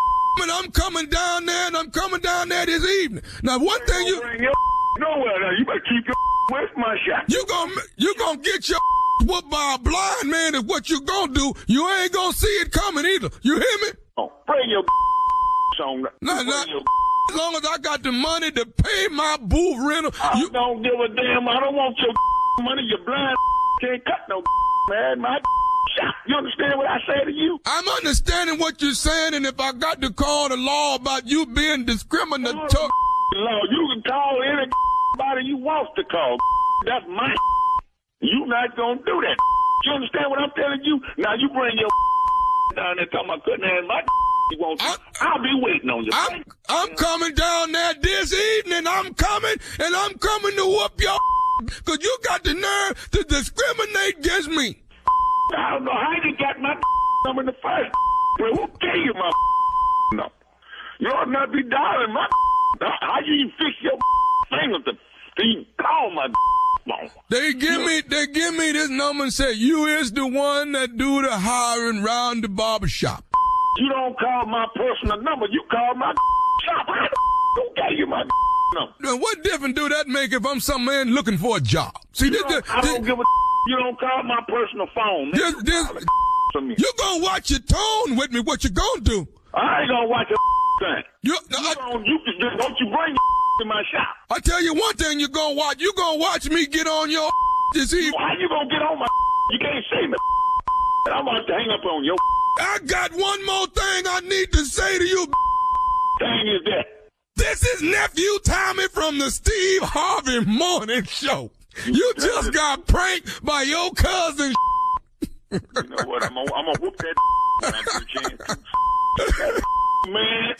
and I'm coming down there, and I'm coming down there this evening. Now, one thing you... Bring your nowhere now. You better keep your with my shop. You gonna get your whooped by a blind man is what you gonna do. You ain't gonna see it coming either. You hear me? Oh, bring your on. No. As long as I got the money to pay my booth rental. I don't give a damn. I don't want your money. You're blind. Can't cut no man. My shop. You understand what I say to you? I'm understanding what you're saying, and if I got to call the law about you being discriminatory. Law, you can call anybody you want to call. That's my. You not gonna do that. You understand what I'm telling you? Now you bring your down there talking about cutting hair my. You want to? I'll be waiting on you. I'm coming down there this evening. I'm coming to whoop your because you got the nerve to discriminate against me. I don't know how you got my number in the first place. Who gave you my no? You ought not be dialing my. How you even fix your fingers to even call my phone? They give me this number and say you is the one that do the hiring round the barbershop. You don't call my personal number. You call my shop. Who gave you my number? Now, what difference do that make if I'm some man looking for a job? See, I don't give a. You don't call my personal phone. You gonna watch your tone with me? What you gonna do? I ain't gonna watch your thing. Don't you bring to my shop? I tell you one thing, you gonna watch me get on your this evening. How you gonna get on my? You can't say me. I'm about to hang up on your. I got one more thing I need to say to you. Thing is that. This is Nephew Tommy from the Steve Harvey Morning Show. You just got pranked by your cousin. You know what? I'm gonna whoop that man.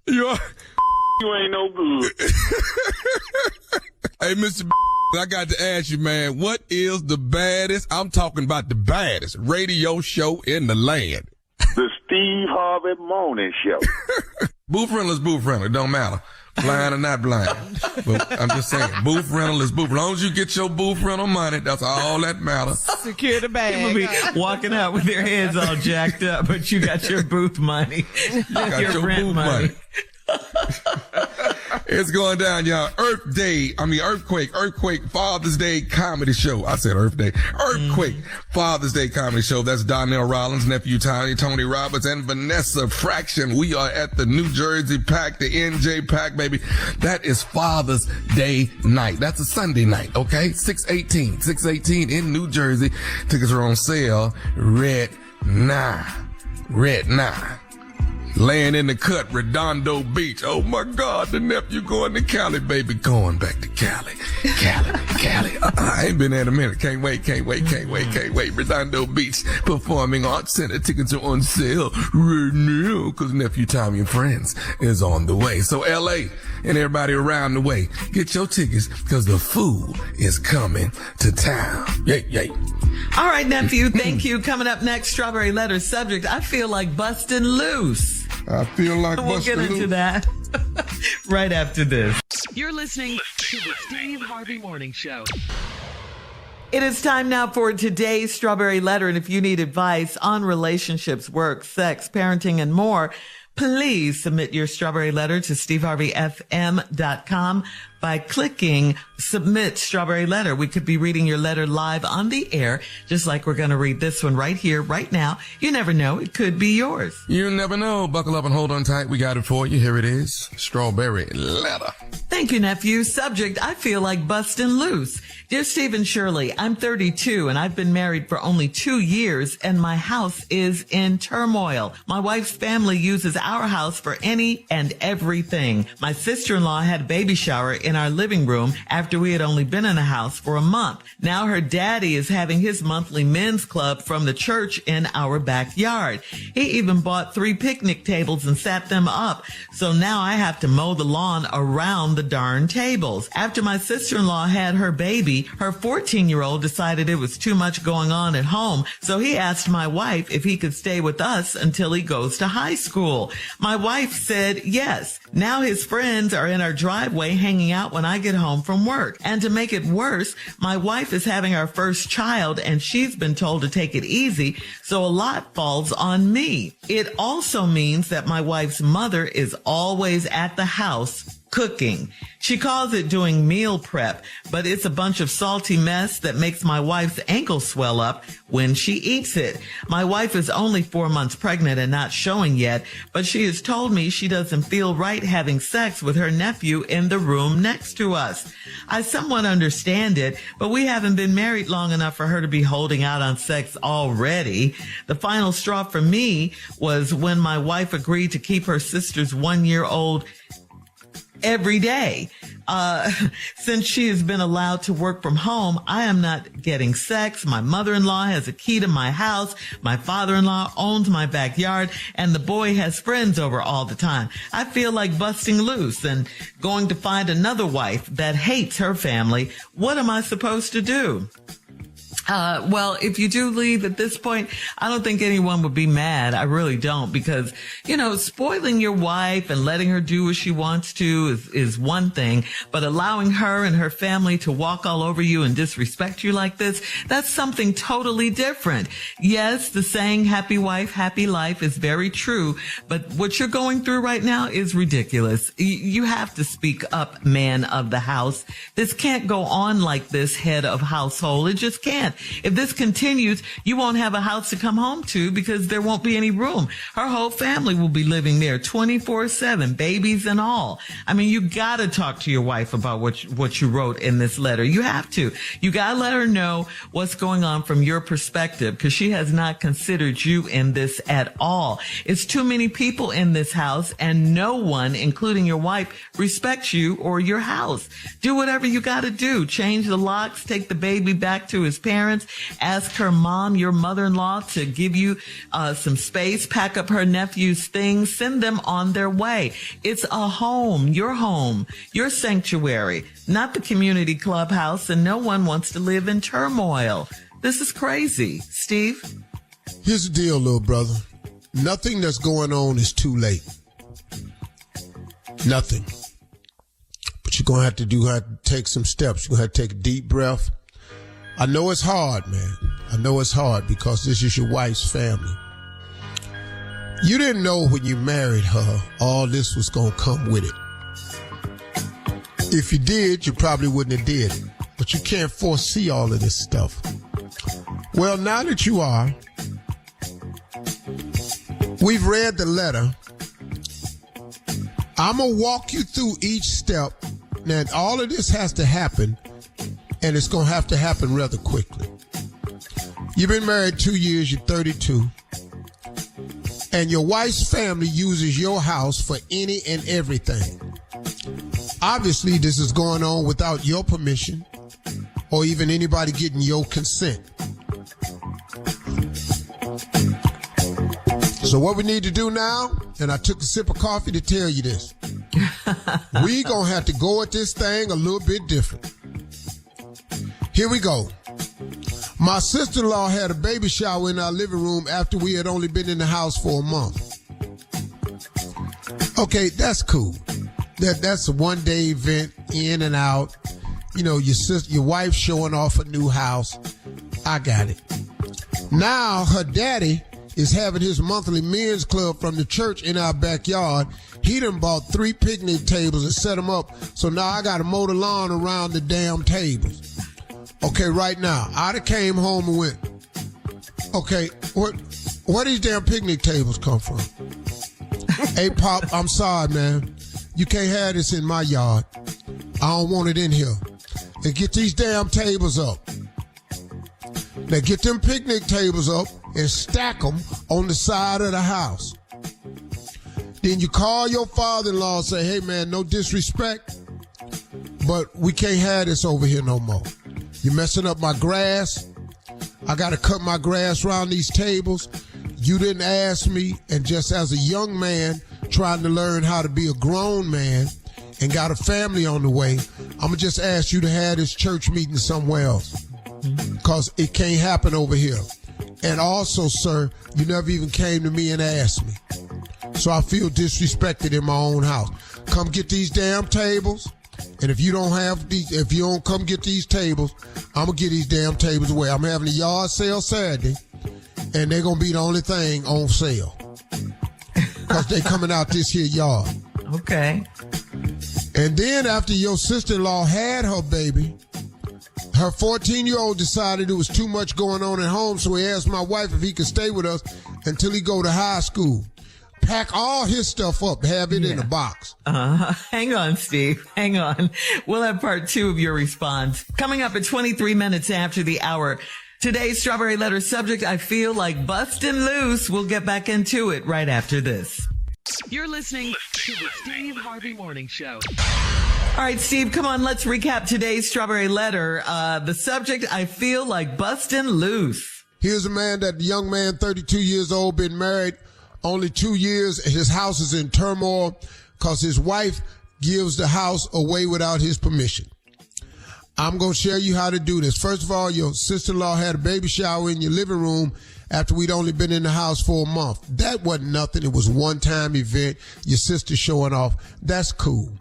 You ain't no good. Hey, Mr. I got to ask you, man, what is the baddest, I'm talking about the baddest radio show in the land? The Steve Harvey Morning Show. Booth rental is booth rental. It don't matter. Blind or not blind. But I'm just saying, booth rental is booth. As long as you get your booth rental money, that's all that matters. Secure the bag. People be walking out with their heads all jacked up, but you got your booth money. Got your rent money. It's going down, y'all. Earthquake, Father's Day comedy show. I said Earth Day. Earthquake, Father's Day comedy show. That's Donnell Rollins, Nephew Tommy, Tony Roberts, and Vanessa Fraction. We are at the New Jersey Pack, the NJ Pack, baby. That is Father's Day night. That's a Sunday night, okay? 6/18 in New Jersey. Tickets are on sale. Red 9. Laying in the cut, Redondo Beach. Oh my God, the nephew going to Cali, baby. Going back to Cali. I ain't been there in a minute. Can't wait. Redondo Beach Performing Arts Center. Tickets are on sale right now because Nephew Tommy and Friends is on the way. So LA and everybody around the way, get your tickets because the food is coming to town. Yay. All right, Nephew, thank you. Coming up next, Strawberry Letter subject, I feel like busting loose. I feel like we'll get into that right after this. You're listening to the Steve Harvey Morning Show. It is time now for today's Strawberry Letter. And if you need advice on relationships, work, sex, parenting, and more, please submit your Strawberry Letter to steveharveyfm.com by clicking Submit Strawberry Letter. We could be reading your letter live on the air, just like we're going to read this one right here, right now. You never know. It could be yours. You never know. Buckle up and hold on tight. We got it for you. Here it is. Strawberry Letter. Thank you, nephew. Subject, I feel like busting loose. Dear Steve and Shirley, I'm 32 and I've been married for only 2 years and my house is in turmoil. My wife's family uses our house for any and everything. My sister-in-law had a baby shower in our living room after we had only been in the house for a month. Now her daddy is having his monthly men's club from the church in our backyard. He even bought 3 picnic tables and sat them up. So now I have to mow the lawn around the darn tables. After my sister-in-law had her baby, her 14-year-old decided it was too much going on at home. So he asked my wife if he could stay with us until he goes to high school. My wife said yes. Now his friends are in our driveway hanging out when I get home from work. And to make it worse, my wife is having our first child and she's been told to take it easy, so a lot falls on me. It also means that my wife's mother is always at the house cooking. She calls it doing meal prep, but it's a bunch of salty mess that makes my wife's ankles swell up when she eats it. My wife is only 4 months pregnant and not showing yet, but she has told me she doesn't feel right having sex with her nephew in the room next to us. I somewhat understand it, but we haven't been married long enough for her to be holding out on sex already. The final straw for me was when my wife agreed to keep her sister's 1-year-old every day. Since she has been allowed to work from home, I am not getting sex. My mother-in-law has a key to my house. My father-in-law owns my backyard, and the boy has friends over all the time. I feel like busting loose and going to find another wife that hates her family. What am I supposed to do? Well, if you do leave at this point, I don't think anyone would be mad. I really don't, because, spoiling your wife and letting her do what she wants to is one thing, but allowing her and her family to walk all over you and disrespect you like this, that's something totally different. Yes, the saying happy wife, happy life is very true, but what you're going through right now is ridiculous. You have to speak up, man of the house. This can't go on like this, head of household. It just can't. If this continues, you won't have a house to come home to because there won't be any room. Her whole family will be living there 24/7, babies and all. I mean, you gotta talk to your wife about what you wrote in this letter. You have to. You gotta let her know what's going on from your perspective, because she has not considered you in this at all. It's too many people in this house, and no one, including your wife, respects you or your house. Do whatever you gotta do. Change the locks, take the baby back to his parents, ask her mom, your mother-in-law, to give you some space, pack up her nephew's things, send them on their way. It's a home, your sanctuary, not the community clubhouse, and no one wants to live in turmoil. This is crazy. Steve? Here's the deal, little brother. Nothing that's going on is too late. Nothing. But you're going to have to take some steps. You're going to have to take a deep breath. I know it's hard, man. I know it's hard because this is your wife's family. You didn't know when you married her all this was going to come with it. If you did, you probably wouldn't have did it. But you can't foresee all of this stuff. Well, now that you are, we've read the letter. I'm going to walk you through each step. Now, all of this has to happen, and it's going to have to happen rather quickly. You've been married 2 years, you're 32, and your wife's family uses your house for any and everything. Obviously, this is going on without your permission or even anybody getting your consent. So what we need to do now, and I took a sip of coffee to tell you this, we gonna have to go at this thing a little bit different. Here we go. My sister-in-law had a baby shower in our living room after we had only been in the house for a month. Okay, that's cool. That's a one-day event, in and out. your wife showing off a new house. I got it. Now her daddy is having his monthly men's club from the church in our backyard. He done bought 3 picnic tables and set them up. So now I got to mow the lawn around the damn tables. Okay, right now, I done came home and went, okay, where these damn picnic tables come from? Hey, Pop, I'm sorry, man. You can't have this in my yard. I don't want it in here. And get these damn tables up. Now get them picnic tables up and stack them on the side of the house. Then you call your father-in-law and say, hey, man, no disrespect, but we can't have this over here no more. You're messing up my grass. I got to cut my grass around these tables. You didn't ask me, and just as a young man trying to learn how to be a grown man and got a family on the way, I'm going to just ask you to have this church meeting somewhere else because it can't happen over here. And also, sir, you never even came to me and asked me. So I feel disrespected in my own house. Come get these damn tables. And if you don't come get these tables, I'm going to get these damn tables away. I'm having a yard sale Saturday, and they're going to be the only thing on sale. Because they coming out this here yard. Okay. And then after your sister-in-law had her baby, her 14-year-old decided there was too much going on at home, so he asked my wife if he could stay with us until he go to high school. Pack all his stuff up, have it in a box. Hang on, Steve. Hang on. We'll have part 2 of your response. Coming up at 23 minutes after the hour. Today's Strawberry Letter subject, I feel like busting loose. We'll get back into it right after this. You're listening to the Steve Harvey Morning Show. All right, Steve, come on. Let's recap today's Strawberry Letter. The subject, I feel like busting loose. Here's a young man, 32 years old, been married only 2 years. His house is in turmoil because his wife gives the house away without his permission. I'm going to share you how to do this. First of all, your sister-in-law had a baby shower in your living room after we'd only been in the house for a month. That wasn't nothing. It was a one-time event. Your sister showing off. That's cool.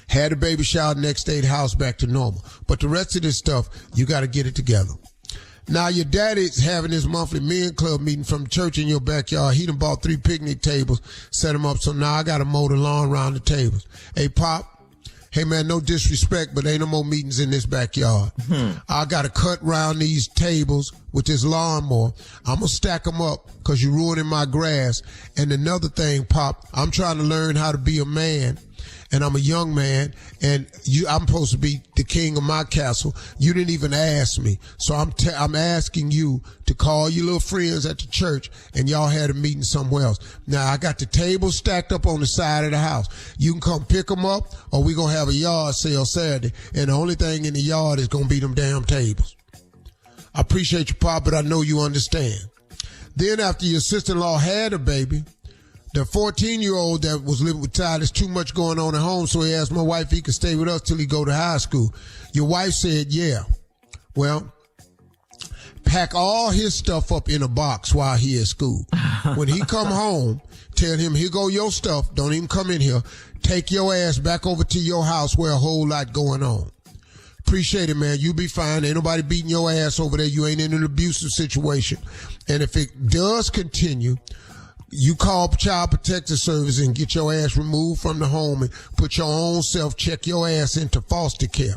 Had a baby shower, next day the house back to normal. But the rest of this stuff, you got to get it together. Now, your daddy's having his monthly men club meeting from church in your backyard. He done bought 3 picnic tables, set them up. So now I got to mow the lawn around the tables. Hey, Pop. Hey, man, no disrespect, but ain't no more meetings in this backyard. I got to cut around these tables with this lawnmower. I'm going to stack them up because you're ruining my grass. And another thing, Pop, I'm trying to learn how to be a man. And I'm a young man, and I'm supposed to be the king of my castle. You didn't even ask me. So I'm asking you to call your little friends at the church, and y'all had a meeting somewhere else. Now, I got the tables stacked up on the side of the house. You can come pick them up, or we're going to have a yard sale Saturday, and the only thing in the yard is going to be them damn tables. I appreciate you, Pop, but I know you understand. Then after your sister-in-law had a baby, the 14-year-old that was living with Ty, there's too much going on at home, so he asked my wife if he could stay with us till he go to high school. Your wife said, yeah. Well, pack all his stuff up in a box while he at school. When he come home, tell him, here go your stuff. Don't even come in here. Take your ass back over to your house where a whole lot going on. Appreciate it, man. You be fine. Ain't nobody beating your ass over there. You ain't in an abusive situation. And if it does continue, you call Child Protective Service and get your ass removed from the home and put your own self, check your ass into foster care.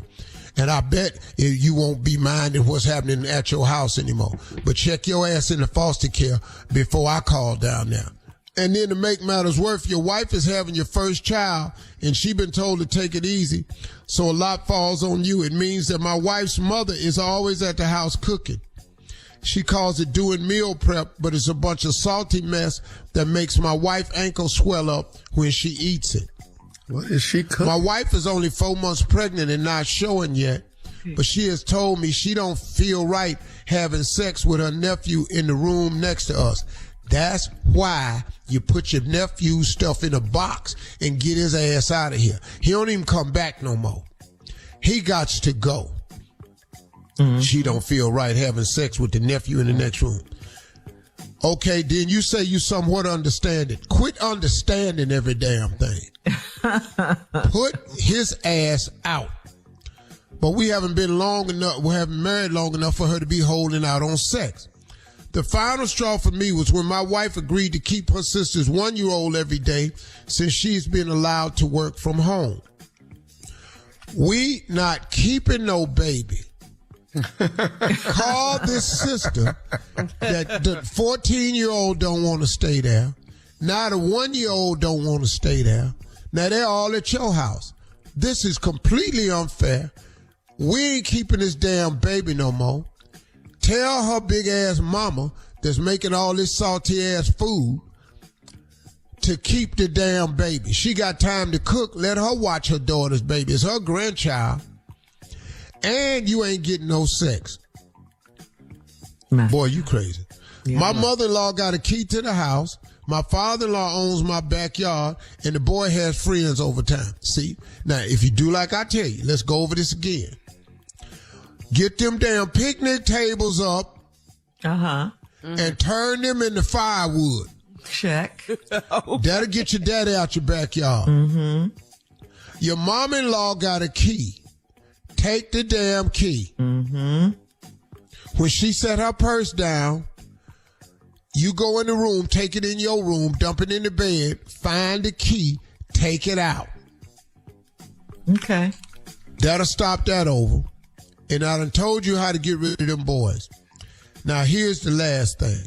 And I bet you won't be minding what's happening at your house anymore. But check your ass into foster care before I call down there. And then to make matters worse, your wife is having your first child and she been told to take it easy. So a lot falls on you. It means that my wife's mother is always at the house cooking. She calls it doing meal prep, but it's a bunch of salty mess that makes my wife ankle swell up when she eats it. What is she cooking? My wife is only 4 months pregnant and not showing yet, but she has told me she don't feel right having sex with her nephew in the room next to us. That's why you put your nephew's stuff in a box and get his ass out of here. He don't even come back no more. He gots to go. She don't feel right having sex with the nephew in the next room. Okay, then you say you somewhat understand it. Quit understanding every damn thing. Put his ass out. but we haven't been married long enough for her to be holding out on sex. The final straw for me was when my wife agreed to keep her sister's 1-year-old every day since she's been allowed to work from home. We not keeping no baby. Call this sister that the 14-year-old don't want to stay there. Now the 1-year-old don't want to stay there. Now they're all at your house. This is completely unfair. We ain't keeping this damn baby no more. Tell her big ass mama that's making all this salty ass food to keep the damn baby. She got time to cook. Let her watch her daughter's baby. It's her grandchild. And you ain't getting no sex. Boy, you crazy. Yeah, my mother-in-law got a key to the house. My father-in-law owns my backyard, and the boy has friends over time. See? Now, if you do like I tell you, let's go over this again. Get them damn picnic tables up. And turn them into firewood. Check. That'll get your daddy out your backyard. Your mom-in-law got a key. Take the damn key. When she set her purse down, you go in the room, take it in your room, dump it in the bed, find the key, take it out. Okay. That'll stop that over. And I done told you how to get rid of them boys. Now, here's the last thing.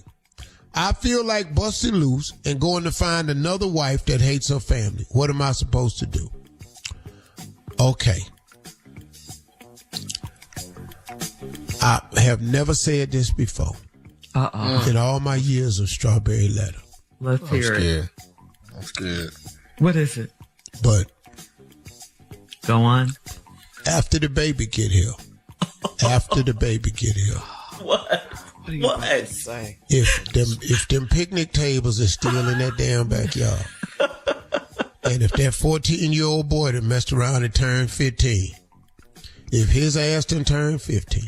I feel like busting loose and going to find another wife that hates her family. What am I supposed to do? Okay. I have never said this before. In all my years of Strawberry Letter. Let's hear it. I'm scared. What is it? But. Go on. After the baby get here. After the baby get here. What? What? Say? If them picnic tables are still in that damn backyard, and if that 14-year-old boy that messed around and turned 15, if his ass done turned 15,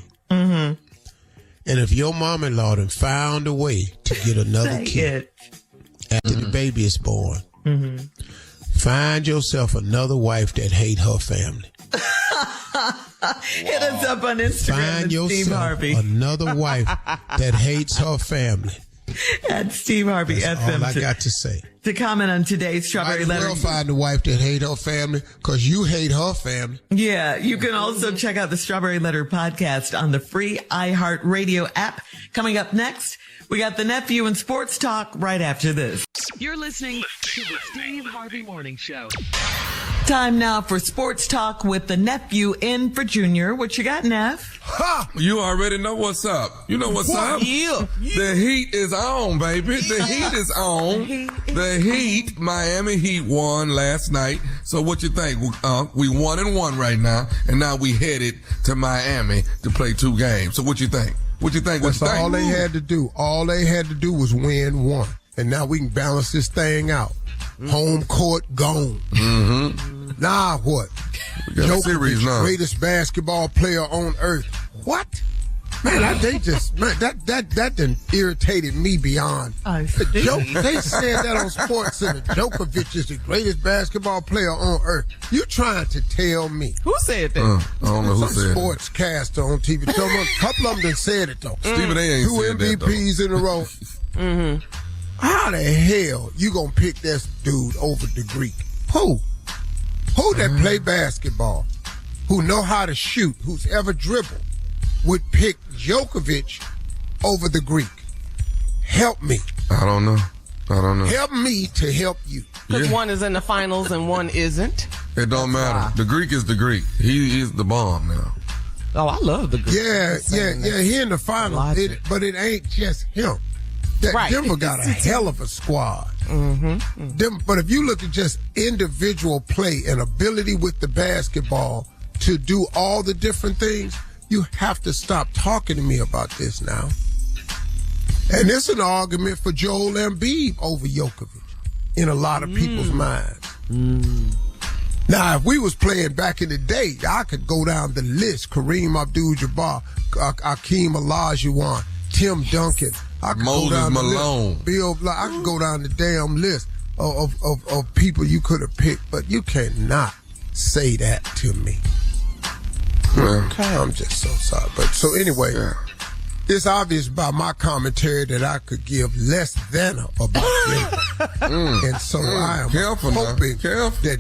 and if your mom-in-law done found a way to get another kid after the baby is born, find yourself another wife that hate her family. Hit us up on Instagram. Find yourself Harvey. another wife that hates her family. At Steve Harvey That's FM. all I got to say. To comment on today's Strawberry Letter. Might as well find a wife that hate her family because you hate her family. Yeah, you can also check out the Strawberry Letter podcast on the free iHeartRadio app. Coming up next, we got the Nephew and Sports Talk right after this. You're listening to the Steve Harvey Morning Show. Time now for Sports Talk with the Nephew in for Junior. What you got, Neff? Ha! You already know what's up. You know what's up? Yeah. The heat is on, baby. The heat is on. The Heat, Miami Heat won last night. So what you think? We 1-1 right now, and now we headed to Miami to play 2 games. So what you think? That's all they had to do. All they had to do was win 1. And now we can balance this thing out. Home court gone. Nah, what? Series now. Greatest basketball player on earth. What? Man, that done irritated me beyond. The joke. They said that on Sports Center. Djokovic is the greatest basketball player on earth. You trying to tell me? Who said that? I don't know who said it. Sportscaster on TV. A couple of them done said it though. Stephen A. ain't 2 said MVPs that, in a row. How the hell you gonna pick this dude over the Greek? Who that play basketball, who know how to shoot, who's ever dribbled, would pick Djokovic over the Greek? Help me. I don't know. Help me to help you. Because one is in the finals and one isn't. It don't matter. The Greek is the Greek. He is the bomb now. Oh, I love the Greek. Yeah. He in the finals, but it ain't just him. Denver got a hell of a squad. But if you look at just individual play and ability with the basketball to do all the different things, you have to stop talking to me about this now. And it's an argument for Joel Embiid over Djokovic in a lot of people's minds. Now, if we was playing back in the day, I could go down the list. Kareem Abdul-Jabbar, Akeem Olajuwon, Tim Duncan. I could Moses go down Malone. The list. I could go down the damn list of people you could have picked, but you cannot say that to me. I'm just so sorry. But so anyway, it's obvious by my commentary that I could give less than about them. And so I am hoping that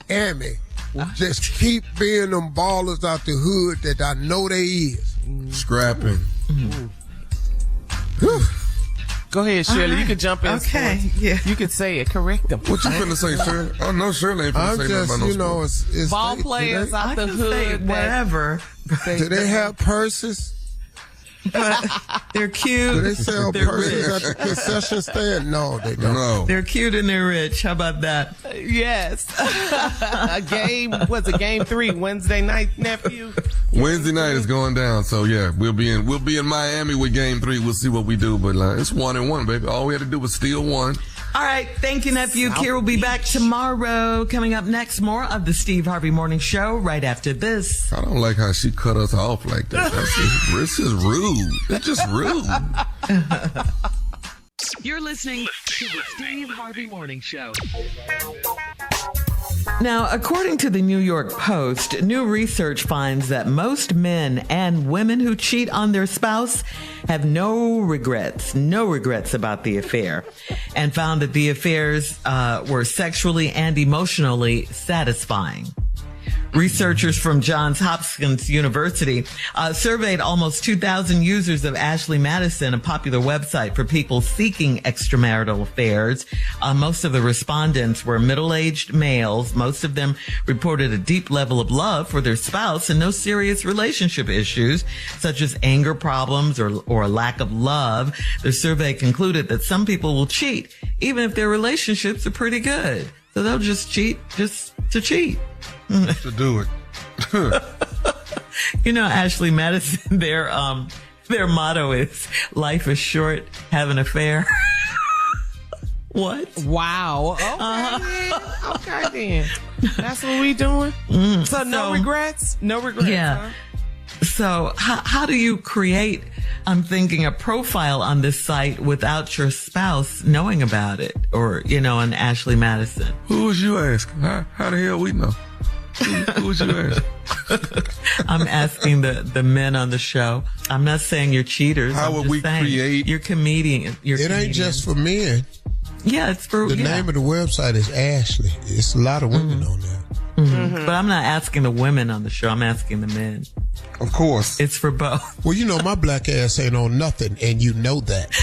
Miami will just keep being them ballers out the hood that I know they is. Scrapping. Go ahead, Shirley. You could jump in. Okay. Yeah. You could say it. Correct them. What you finna say, Shirley? Oh, no, Shirley ain't finna say nothing about no sports. It's ball players out the hood. Whatever. Do they have purses? But they're cute. Do they sell purses at the concession stand? No, they don't. No. They're cute and they're rich. How about that? Yes. Game 3 Wednesday night, nephew? Wednesday night is going down, so yeah, we'll be in Miami with game 3. We'll see what we do, but it's 1-1, baby. All we had to do was steal one. All right, thank you, nephew. Kira will be back tomorrow. Coming up next, more of the Steve Harvey Morning Show right after this. I don't like how she cut us off like that. It's just rude. It's just rude. You're listening to the Steve Harvey Morning Show. Now, according to the New York Post, new research finds that most men and women who cheat on their spouse have no regrets about the affair, and found that the affairs were sexually and emotionally satisfying. Researchers from Johns Hopkins University surveyed almost 2,000 users of Ashley Madison, a popular website for people seeking extramarital affairs. Most of the respondents were middle-aged males. Most of them reported a deep level of love for their spouse and no serious relationship issues, such as anger problems or a lack of love. The survey concluded that some people will cheat, even if their relationships are pretty good. So they'll just cheat just to cheat. To do it. You know, Ashley Madison, their motto is "Life is short, have an affair." What? Wow. Okay. Okay then. That's what we doing. So no regrets. No regrets. Yeah. Huh? So how do you create? I'm thinking a profile on this site without your spouse knowing about it, or an Ashley Madison. Who was you asking? How the hell we know? Who was you asking? I'm asking the men on the show. I'm not saying you're cheaters. How would we create? You're comedian. It ain't just for men. Yeah, it's for the name of the website is Ashley. It's a lot of women on there. But I'm not asking the women on the show. I'm asking the men. Of course. It's for both. Well, my black ass ain't on nothing, and you know that.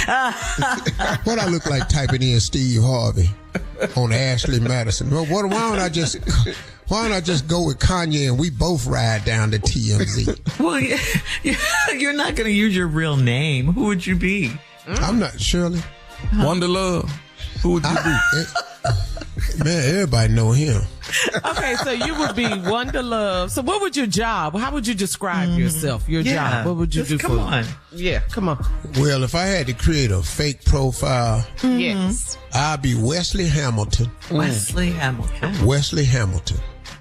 What I look like typing in Steve Harvey on Ashley Madison? Well, why don't I just go with Kanye and we both ride down to TMZ? Well, you're not going to use your real name. Who would you be? I'm not Shirley. Wonder Love. Who would you be? Man, everybody know him. Okay, so you would be Wonder Love. So what would your job? How would you describe yourself? Your job? What would you do come on. Yeah, come on. Well, if I had to create a fake profile, yes, I'd be Wesley Hamilton. Wesley Hamilton. Wesley Hamilton.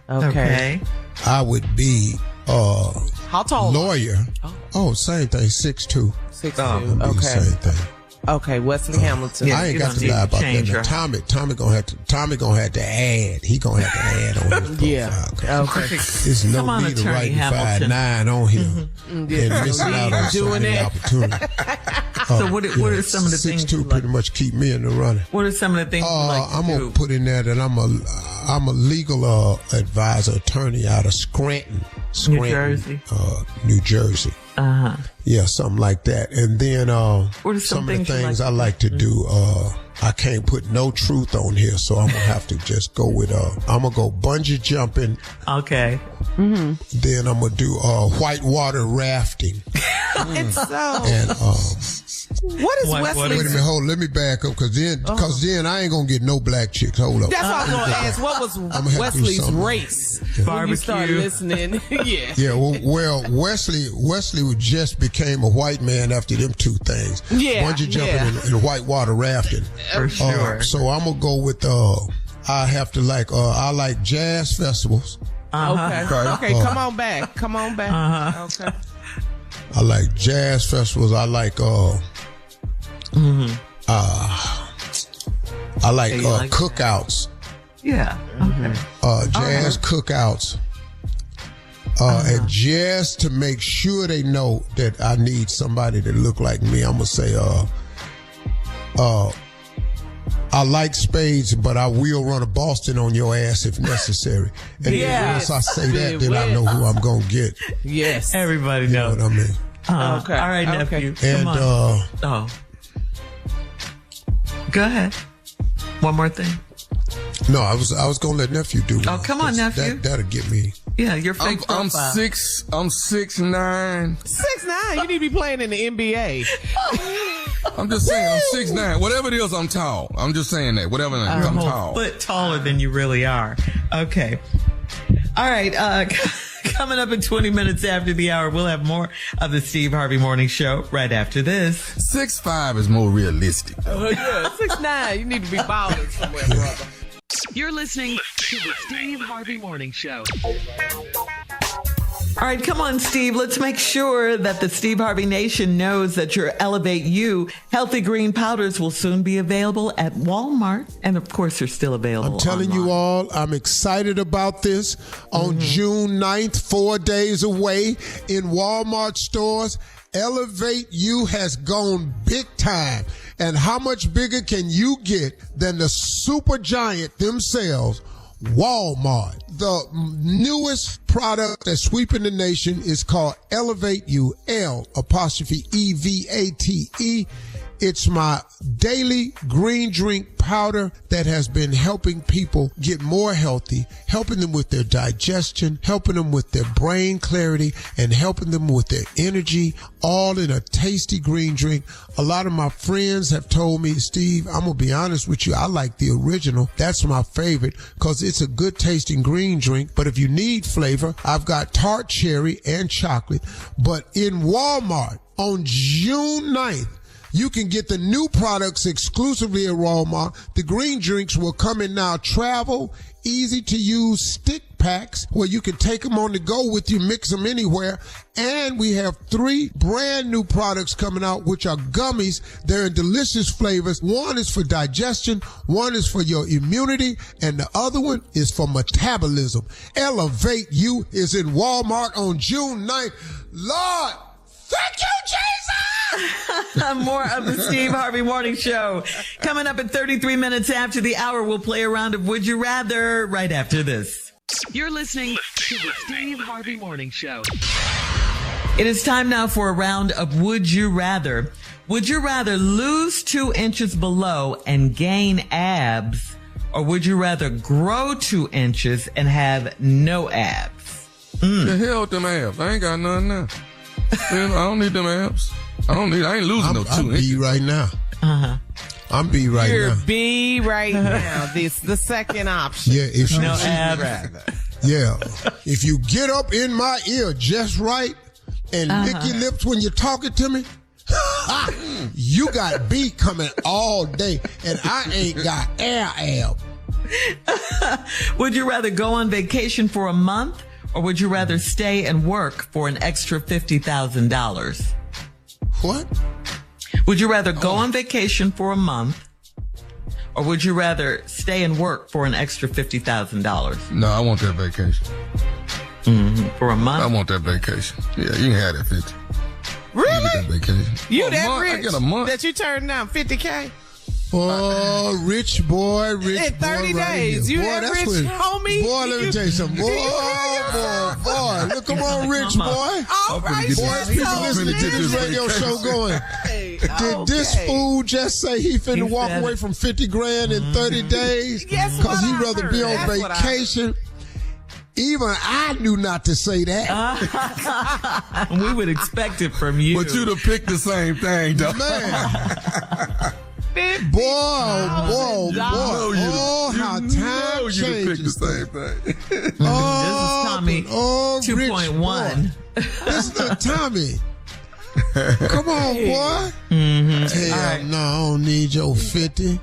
Okay. I would be how tall? Lawyer. Oh, same thing. 6'2". 6'2". Okay. Same thing. Okay, Wesley Hamilton. I ain't got to lie about that. Tommy gonna have to add. He gonna have to add on his profile. Yeah. Okay. There's no need to write 5'9" on him and missing out on so many opportunities. So what are some of the things? 6'2" pretty much keep me in the running. What are some of the things you like to I'm gonna put in there that I'm a legal advisor, attorney out of Scranton, New Jersey. New Jersey. Yeah, something like that. And then what are some of the things I like to do, I can't put no truth on here, so I'm gonna have to just go with I'm gonna go bungee jumping. Okay. Then I'm gonna do whitewater rafting. It's so. And what is Wesley? Wait a minute, hold. Let me back up, cause then I ain't gonna get no black chicks. Hold up. That's what I was gonna ask. What was Wesley's race? When you started listening, yeah. Yeah. Well, Wesley just became a white man after them two things. Yeah. Bungee jumping and whitewater rafting. For sure. So I'm gonna go with I have to I like jazz festivals. Okay. Come on back. Okay. I like jazz festivals. I like cookouts. Yeah. Okay. Jazz cookouts. And just to make sure they know that I need somebody that look like me, I'm gonna say, I like spades, but I will run a Boston on your ass if necessary. And once I say that, then I know who I'm gonna get. Yes, everybody knows. You know what I mean? Okay. All right, nephew. And go ahead. One more thing. No, I was gonna let nephew do it. Oh, come on, nephew. That'll get me. Yeah, you're fake profile. I'm 6'9". 6'9". You need to be playing in the NBA. I'm just saying, I'm 6'9". Whatever it is, I'm tall. I'm just saying that. Whatever it is, I'm tall. A foot taller than you really are. Okay. All right. Coming up in 20 minutes after the hour, we'll have more of the Steve Harvey Morning Show right after this. 6'5" is more realistic. Yeah, 6'9". You need to be balling somewhere, brother. You're listening to the Steve Harvey Morning Show. All right, come on, Steve. Let's make sure that the Steve Harvey Nation knows that your Elevate You healthy green powders will soon be available at Walmart. And, of course, they're still available I'm telling online. you all, I'm excited about this. On June 9th, 4 days away in Walmart stores, Elevate You has gone big time. And how much bigger can you get than the super giant themselves, Walmart? The newest product that's sweeping the nation is called Elevate You, L''EVATE. It's my daily green drink powder that has been helping people get more healthy, helping them with their digestion, helping them with their brain clarity, and helping them with their energy, all in a tasty green drink. A lot of my friends have told me, Steve, I'm going to be honest with you, I like the original. That's my favorite because it's a good tasting green drink. But if you need flavor, I've got tart cherry and chocolate. But in Walmart on June 9th, you can get the new products exclusively at Walmart. The green drinks will come in now travel, easy-to-use stick packs where you can take them on the go with you, mix them anywhere. And we have 3 brand new products coming out, which are gummies. They're in delicious flavors. One is for digestion, one is for your immunity, and the other one is for metabolism. Elevate You is in Walmart on June 9th. Lord, thank you, Jesus! More of the Steve Harvey Morning Show. Coming up at 33 minutes after the hour, we'll play a round of Would You Rather right after this. You're listening to the Steve Harvey Morning Show. It is time now for a round of Would You Rather. Would you rather lose 2 inches below and gain abs, or would you rather grow 2 inches and have no abs? The hell with them abs? I ain't got none now. I don't need them abs. I ain't losing no 2 inches. I'm B right now. I'm B right now. You're B right now. This the second option. Yeah, if you No abs. Yeah, if you get up in my ear just right and lick your lips when you're talking to me, you got B coming all day, and I ain't got air ab. Would you rather go on vacation for a month, or would you rather stay and work for an extra $50,000? What? Would you rather go on vacation for a month, or would you rather stay and work for an extra $50,000? No, I want that vacation. For a month? I want that vacation. Yeah, you can have that 50. Really? You get that vacation. You that month, rich I get a month. that you turned down $50K? Oh, rich boy, In 30 days. Right you boy, that that's rich, what, homie? Boy, let me tell you something. Boy, look, come on, rich boy. All right, Boy, people listening to this radio show going, did this fool just say he finna walk away from 50 grand in 30 days? Guess Because what he'd I rather heard. be on That's what I vacation. Even I knew not to say that. We would expect it from you. But you'd have picked the same thing, though. Man. Boy, oh, how time you'd have picked the changes. same thing. This is Tommy 2.1. This is the Tommy. Come on, boy. Hell no, I don't need your 50.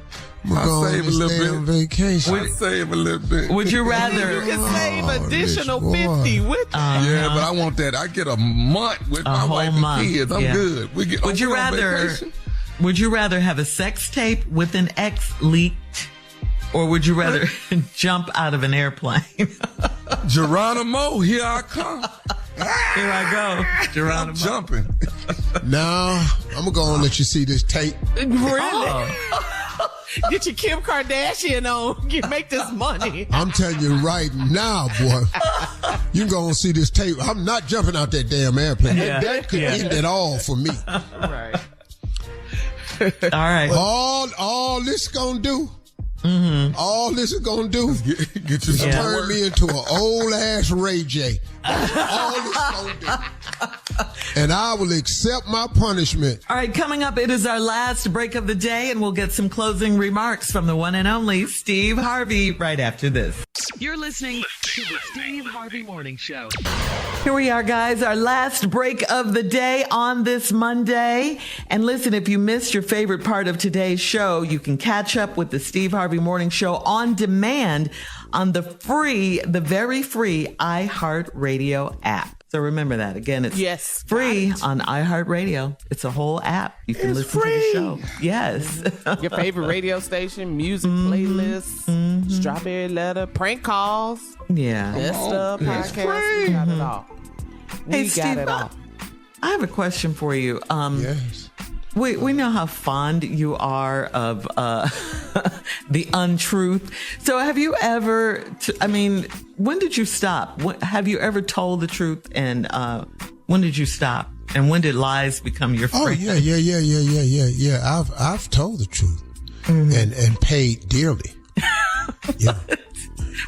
I'll save a little bit. On vacation. I'll save a little bit. Would you rather? You can save additional rich boy. 50 with that. Yeah, but I want that. I get a month with my whole wife month. and kids. I'm Yeah. good. Would you we on rather? vacation. Would you rather have a sex tape with an ex leaked, or would you rather jump out of an airplane? Geronimo, here I come. Here I go. Geronimo. I'm jumping. Now, I'm going to go on and let you see this tape. Really? Get your Kim Kardashian on. Make this money. I'm telling you right now, boy. You can go and see this tape. I'm not jumping out that damn airplane. That could end it all for me. Right. All right. All this gonna do. All this is gonna do get you some turn me into an old ass Ray J. All this gonna do. And I will accept my punishment. All right, coming up, it is our last break of the day, and we'll get some closing remarks from the one and only Steve Harvey right after this. You're listening to the Steve Harvey Morning Show. Here we are, guys, our last break of the day on this Monday. And listen, if you missed your favorite part of today's show, you can catch up with the Steve Harvey Morning Show on demand on the very free iHeartRadio app. So remember that. Again, it's free on iHeartRadio. It's a whole app. You can listen to the show. Yes. Your favorite radio station, music playlists, Strawberry Letter, prank calls. Yeah. Best of podcasts. We got it all. Hey, Steve, I have a question for you. Yes. We know how fond you are of the untruth. So have you ever, when did you stop? Have you ever told the truth? And when did you stop? And when did lies become your friend? Oh, yeah. I've told the truth and paid dearly. Yeah.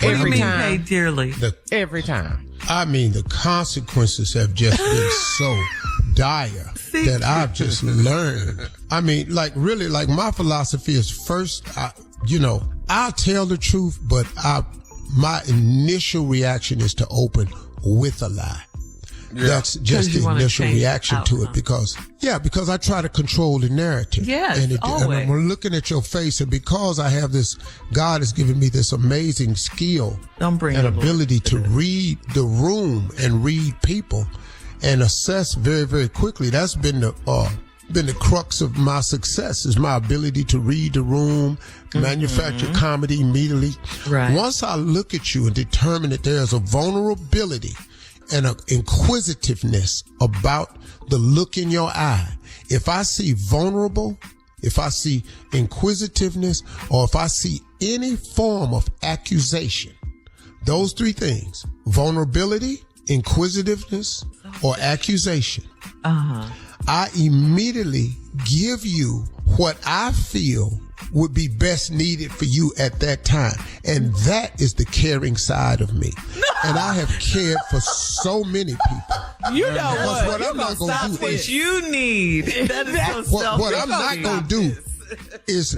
What do you mean paid dearly? Every time. I mean, the consequences have just been so dire that I've just learned. I mean, really, my philosophy is first, I'll tell the truth, but my initial reaction is to open with a lie. Yeah. That's just the initial reaction to it because I try to control the narrative. Yes, and always. And I'm looking at your face, and because I have this, God has given me this amazing skill and ability to read the room and read people and assess very, very quickly. That's been the crux of my success is my ability to read the room, manufacture comedy immediately. Right. Once I look at you and determine that there's a vulnerability and an inquisitiveness about the look in your eye. If I see vulnerable, if I see inquisitiveness, or if I see any form of accusation, those three things, vulnerability, inquisitiveness, or accusation, I immediately give you what I feel would be best needed for you at that time. And that is the caring side of me. And I have cared for so many people. You know what I'm not going to do what you need. That is so selfish. What I'm not going to do is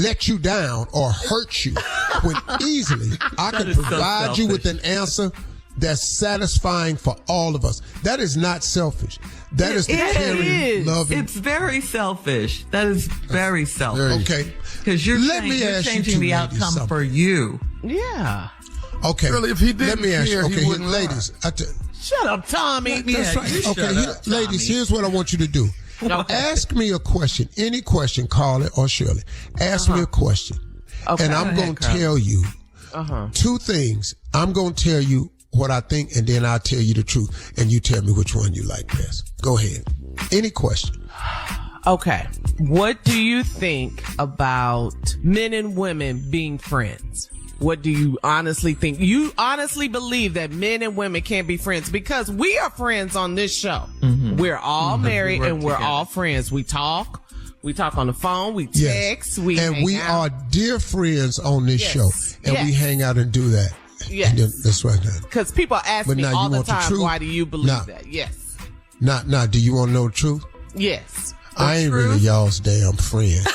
let you down or hurt you when easily I can provide you with an answer that's satisfying for all of us. That is not selfish. That is the caring, loving. It's very selfish. That is very selfish. Okay. Because you're changing the outcome for you. Yeah. Okay. Really, if he didn't let me ask you. Okay, ladies. Shut up, Tommy. That's right. Okay, ladies, here's what I want you to do. Okay. Ask me a question. Any question, Carly or Shirley. Ask me a question. Okay. And I'm going to tell you two things. I'm going to tell you what I think, and then I'll tell you the truth, and you tell me which one you like best. Go ahead. Any question? Okay. What do you think about men and women being friends? What do you honestly think? You honestly believe that men and women can't be friends? Because we are friends on this show. We're all married and we're all friends. We talk on the phone, we text, we hang out. Are dear friends on this show, and we hang out and do that. Yes. That's right. Because people ask me all the time, why do you believe that? Yes. Now, do you want to know the truth? Yes. I ain't really y'all's damn friend.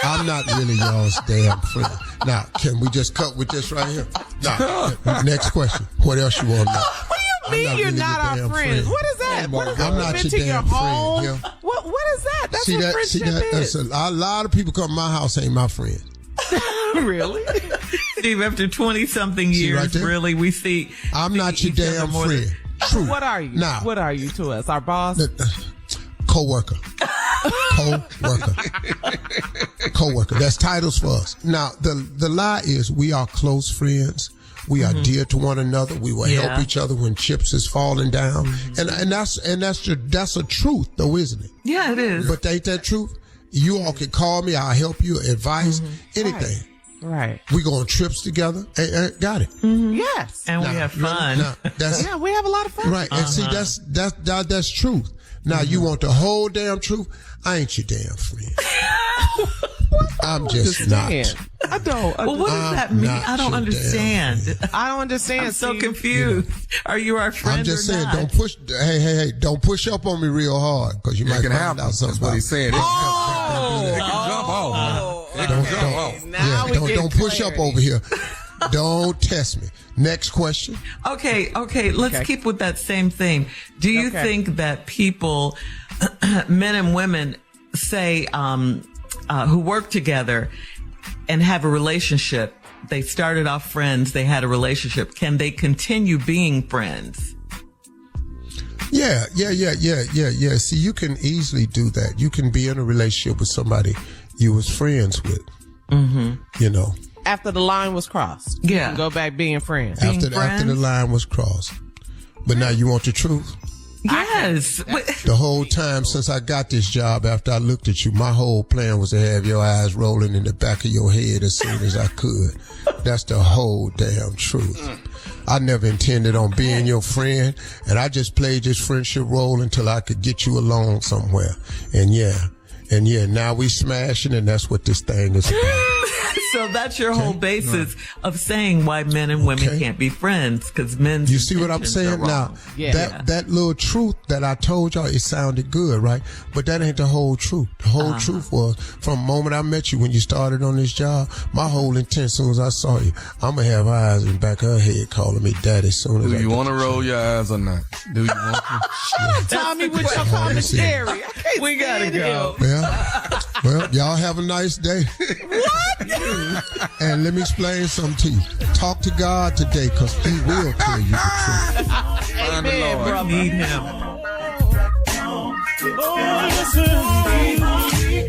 I'm not really y'all's damn friend. Now, can we just cut with this right here? Now, next question. What else you want to know? What do you mean you're not our friend? What is that? What is I'm not your damn friend. Yeah. What is that? That's what friendship is. A lot of people come to my house ain't my friend. Really? Steve, after 20-something years, really, we see... I'm not your damn friend. True. What are you? Now, what are you to us? Our boss? Co-worker. Co-worker. That's titles for us. Now, the lie is we are close friends. We are dear to one another. We will help each other when chips is falling down. And that's a truth though, isn't it? Yeah, it is. But ain't that truth? You all can call me. I'll help you, advice, anything. Right. We go on trips together. Got it. Yes. And we have fun. Yeah, we have a lot of fun. Right. And see, that's truth. Now, you want the whole damn truth? I ain't your damn friend. I'm just not. I don't. Well, what does that mean? I don't understand. I don't understand. I'm so confused. Are you our friend I'm just saying, not? don't push. Hey, don't push up on me real hard because you might find out something. That's what he said. Don't push up over here. Don't test me. Next question. Okay. Let's keep with that same thing. Do you think that people, men and women, say who work together and have a relationship, they started off friends, they had a relationship, can they continue being friends? Yeah. See, you can easily do that. You can be in a relationship with somebody you was friends with. You know. After the line was crossed. You can go back being friends. After the line was crossed. But now you want the truth? Yes. The whole time since I got this job, after I looked at you, my whole plan was to have your eyes rolling in the back of your head as soon as I could. That's the whole damn truth. I never intended on being your friend, and I just played this friendship role until I could get you along somewhere. And now we smashing, and that's what this thing is about. So that's your whole basis of saying why men and women can't be friends, because men's You see what I'm saying? Now, that little truth that I told y'all, it sounded good, right? But that ain't the whole truth. The whole truth was, from the moment I met you, when you started on this job, my whole intent, as soon as I saw you, I'm going to have eyes in the back of her head calling me daddy as soon as Do you want to roll your eyes or not? Do you want to? Tommy, with your commentary. We got to go. Well, y'all have a nice day. What? And let me explain something to you. Talk to God today, because he will tell you the truth. Amen, brother. Need him.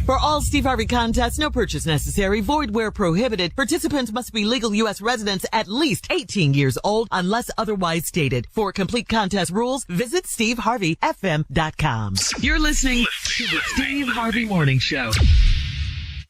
For all Steve Harvey contests, no purchase necessary, void where prohibited. Participants must be legal U.S. residents at least 18 years old unless otherwise stated. For complete contest rules, visit SteveHarveyFM.com. You're listening to the Steve Harvey Morning Show.